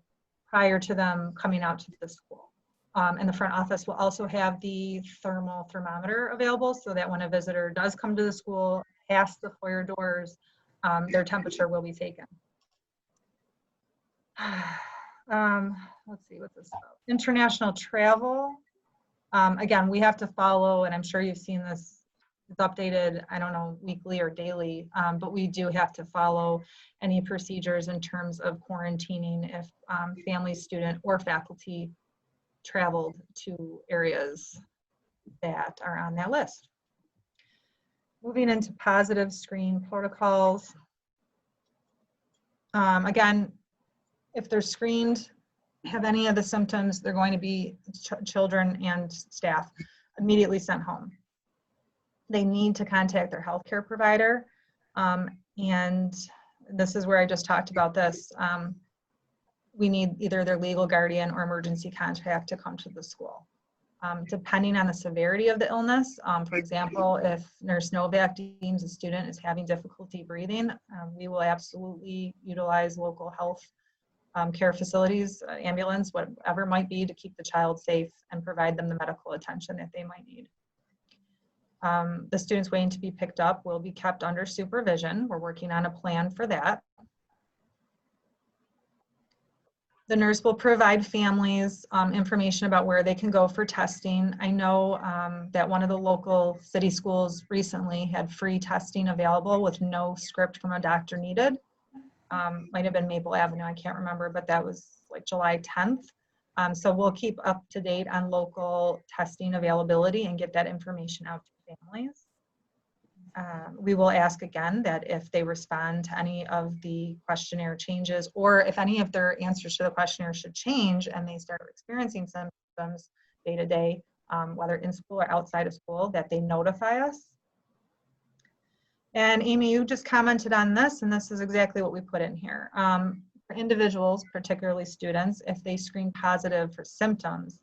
prior to them coming out to the school. And the front office will also have the thermometer available so that when a visitor does come to the school, past the foyer doors, their temperature will be taken. Let's see what this is about. International travel. Again, we have to follow, and I'm sure you've seen this, it's updated, I don't know, weekly or daily, but we do have to follow any procedures in terms of quarantining if family, student, or faculty traveled to areas that are on that list. Moving into positive screen protocols. Again, if they're screened, have any of the symptoms, they're going to be children and staff immediately sent home. They need to contact their healthcare provider. And this is where I just talked about this. We need either their legal guardian or emergency contact to come to the school. Depending on the severity of the illness, for example, if Nurse Novak deems a student is having difficulty breathing, we will absolutely utilize local health care facilities, ambulance, whatever it might be, to keep the child safe and provide them the medical attention that they might need. The students waiting to be picked up will be kept under supervision. We're working on a plan for that. The nurse will provide families information about where they can go for testing. I know that one of the local city schools recently had free testing available with no script from a doctor needed. Might have been Maple Avenue, I can't remember, but that was like July 10th. So we'll keep up to date on local testing availability and get that information out to families. We will ask again that if they respond to any of the questionnaire changes, or if any of their answers to the questionnaire should change and they start experiencing symptoms day to day, whether in school or outside of school, that they notify us. And Amy, you just commented on this, and this is exactly what we put in here. For individuals, particularly students, if they screen positive for symptoms,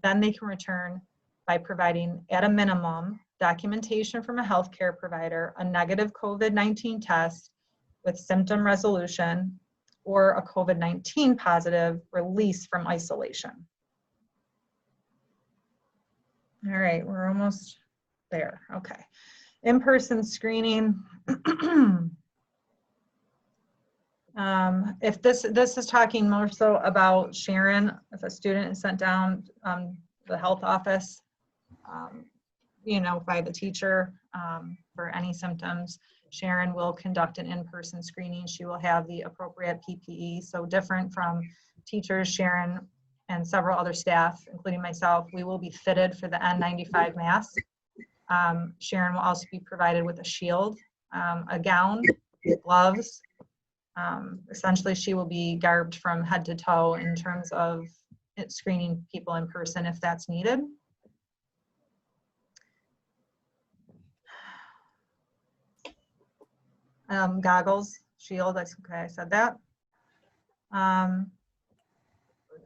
then they can return by providing, at a minimum, documentation from a healthcare provider, a negative COVID-19 test with symptom resolution, or a COVID-19 positive release from isolation. All right, we're almost there. Okay. In-person screening. If this is talking more so about Sharon, if a student is sent down the health office, you know, by the teacher for any symptoms, Sharon will conduct an in-person screening. She will have the appropriate PPE. So different from teachers, Sharon and several other staff, including myself, we will be fitted for the N95 mask. Sharon will also be provided with a shield, a gown, gloves. Essentially, she will be garbed from head to toe in terms of screening people in person if that's needed. Goggles, shield, that's okay, I said that.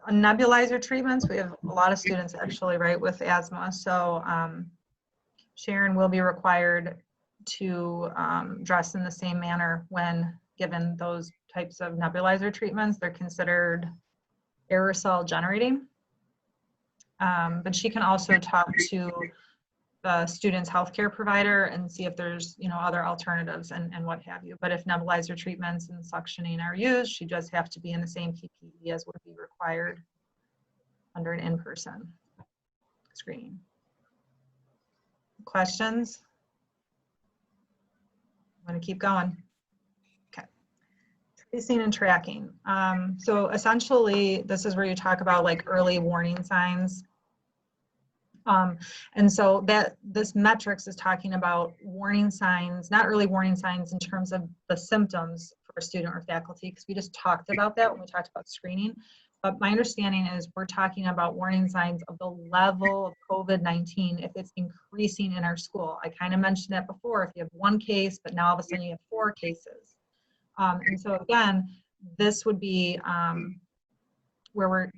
Nebulizer treatments, we have a lot of students actually, right, with asthma. So Sharon will be required to dress in the same manner when given those types of nebulizer treatments. They're considered aerosol generating. But she can also talk to the student's healthcare provider and see if there's, you know, other alternatives and what have you. But if nebulizer treatments and suctioning are used, she does have to be in the same PPE as would be required under an in-person screening. Questions? I'm going to keep going. Okay. Tracing and tracking. So essentially, this is where you talk about like early warning signs. And so that this metrics is talking about warning signs, not early warning signs in terms of the symptoms for a student or faculty, because we just talked about that when we talked about screening. But my understanding is we're talking about warning signs of the level of COVID-19 if it's increasing in our school. I kind of mentioned that before. If you have one case, but now all of a sudden you have 4 cases. And so again, this would be where we're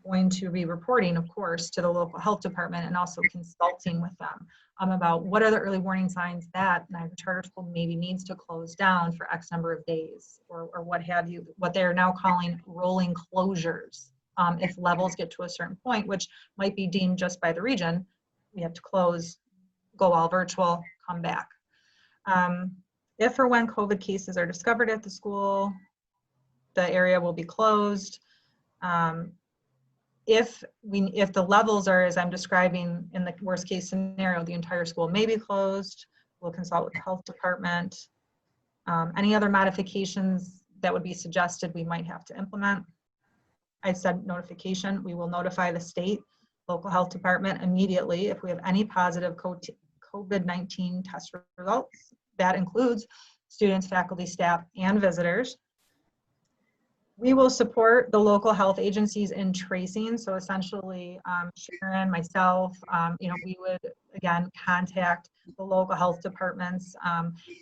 going to be reporting, of course, to the local health department and also consulting with them about what are the early warning signs that Niagara Charter School maybe needs to close down for X number of days, or what have you, what they're now calling rolling closures. If levels get to a certain point, which might be deemed just by the region, we have to close, go all virtual, come back. If or when COVID cases are discovered at the school, the area will be closed. If the levels are, as I'm describing in the worst case scenario, the entire school may be closed, we'll consult with the health department. Any other modifications that would be suggested, we might have to implement. I said notification, we will notify the state, local health department immediately if we have any positive COVID-19 test results. That includes students, faculty, staff, and visitors. We will support the local health agencies in tracing. So essentially, Sharon, myself, we would again contact the local health departments.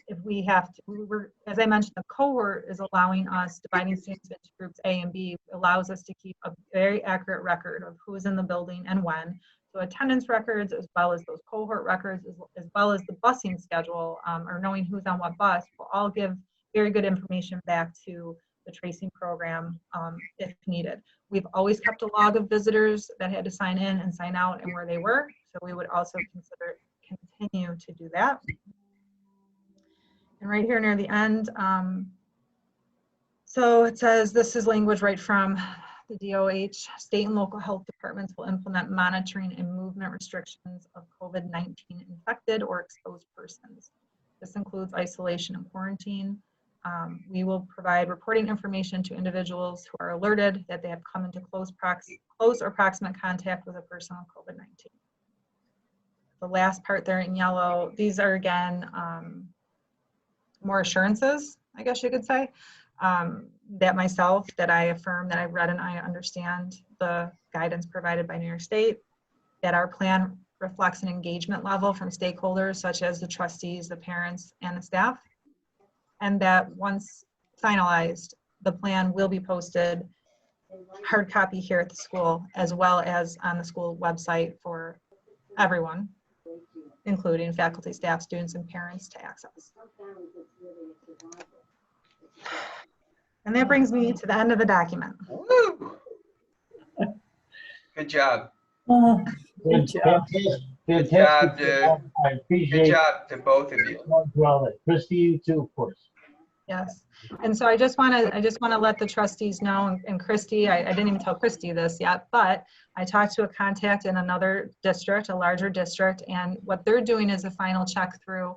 If we have to, as I mentioned, the cohort is allowing us, dividing students into groups A and B, allows us to keep a very accurate record of who's in the building and when. So attendance records, as well as those cohort records, as well as the busing schedule, or knowing who's on what bus, will all give very good information back to the tracing program if needed. We've always kept a log of visitors that had to sign in and sign out and where they were. So we would also continue to do that. And right here near the end, so it says, this is language right from the DOH. State and local health departments will implement monitoring and movement restrictions of COVID-19 infected or exposed persons. This includes isolation and quarantine. We will provide reporting information to individuals who are alerted that they have come into close or proximate contact with a person with COVID-19. The last part there in yellow, these are again more assurances, I guess you could say, that I affirm, that I've read and I understand the guidance provided by New York State, that our plan reflects an engagement level from stakeholders such as the trustees, the parents, and the staff. And that once finalized, the plan will be posted hard copy here at the school, as well as on the school website for everyone, including faculty, staff, students, and parents to access. And that brings me to the end of the document. Woo! Good job. Good job. Good job, Fantastic. dude. I appreciate Good job to both of you. Well, Christy, you too, of course. Yes, and so I just want to let the trustees know, and Christy, I didn't even tell Christy this yet, but I talked to a contact in another district, a larger district, and what they're doing is a final check through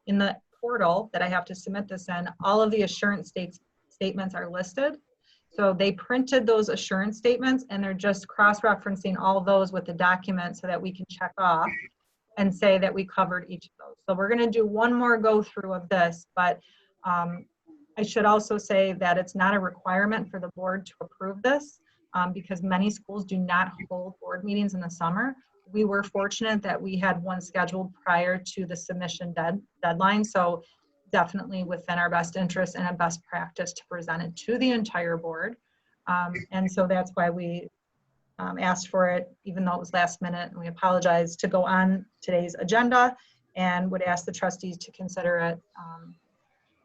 in the portal that I have to submit this in. All of the assurance statements are listed. So they printed those assurance statements and they're just cross-referencing all of those with the document so that we can check off and say that we covered each of those. So we're going to do one more go through of this, but I should also say that it's not a requirement for the board to approve this because many schools do not hold board meetings in the summer. We were fortunate that we had one scheduled prior to the submission deadline. So definitely within our best interest and a best practice to present it to the entire board. And so that's why we asked for it, even though it was last minute, and we apologize, to go on today's agenda, and would ask the trustees to consider it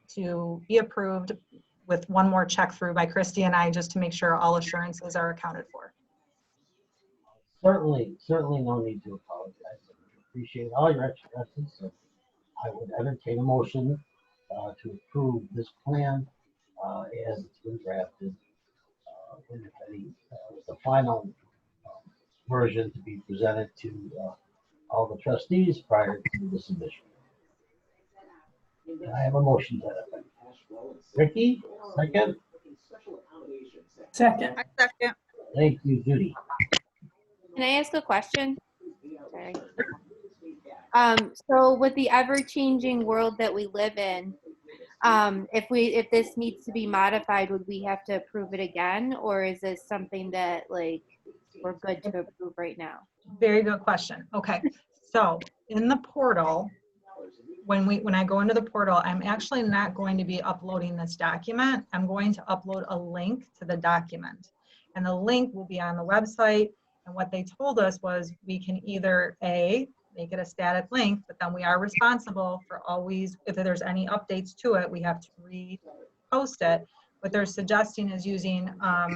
to be approved with one more check through by Christy and I, just to make sure all assurances are accounted for. Certainly no need to apologize. I appreciate all your extra efforts. So I would entertain a motion to approve this plan as it's been drafted with the final version to be presented to all the trustees prior to the submission. I have a motion to that effect. Ricky, second? Second. I second. Thank you, Judy. Can I ask a question? Sorry. So with the ever-changing world that we live in, If this needs to be modified, would we have to approve it again, or is this something that like we're good to approve right now? Very good question. Okay, so in the portal, when I go into the portal, I'm actually not going to be uploading this document. I'm going to upload a link to the document. And the link will be on the website. And what they told us was we can either make it a static link, but then we are responsible for always, if there's any updates to it, we have to repost it. What they're suggesting is using, a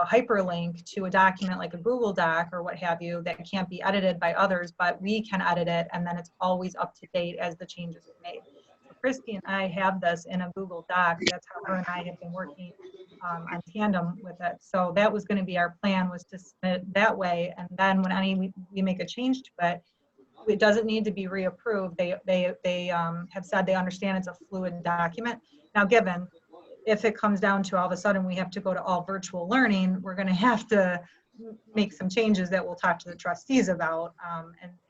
hyperlink to a document like a Google Doc or what have you that can't be edited by others, but we can edit it, and then it's always up to date as the changes are made. So Christy and I have this in a Google Doc. That's how her and I have been working on tandem with it. So that was going to be our plan, was to submit it that way, and then when we make a change to it, it doesn't need to be reapproved. They have said they understand it's a fluid document. Now, given if it comes down to all of a sudden we have to go to all virtual learning, we're going to have to make some changes that we'll talk to the trustees about,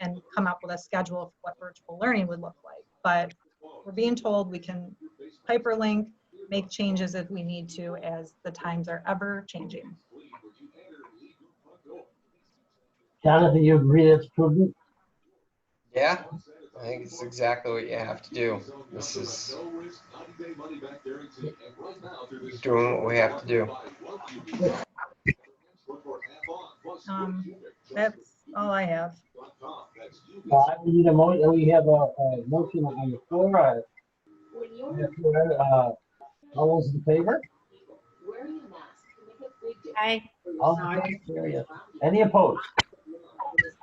and come up with a schedule of what virtual learning would look like. But we're being told we can hyperlink, make changes if we need to, as the times are ever changing. Jonathan, you agree that's prudent? Yeah, I think it's exactly what you have to do. This is doing what we have to do. That's all I have. We need a motion. We have a motion on the floor. All those in favor? Aye. All carried. Any opposed?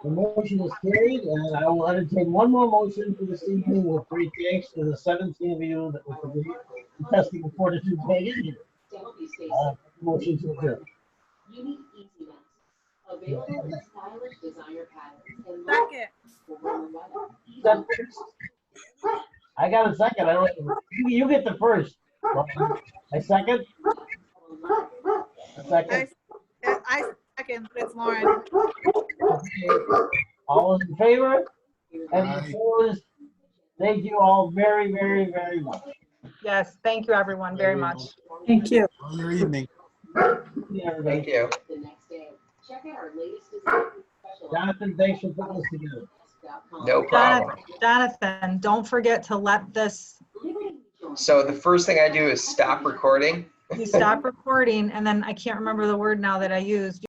The motion is carried, and I will entertain one more motion for this evening with three thanks to the 17 of you that will be testing the fortitude page in here. Motion to adjourn. Second. I got a second. I don't. You get the first. I second. A second. I second, but it's Lauren. All those in favor? Any opposed? Thank you all very, very, very much. Yes, thank you everyone very much. Thank you. Enjoy your evening. Thank you. Jonathan, thanks for putting this together. No problem. Jonathan, don't forget to let this, So the first thing I do is stop recording. you stop recording, and then I can't remember the word now that I used.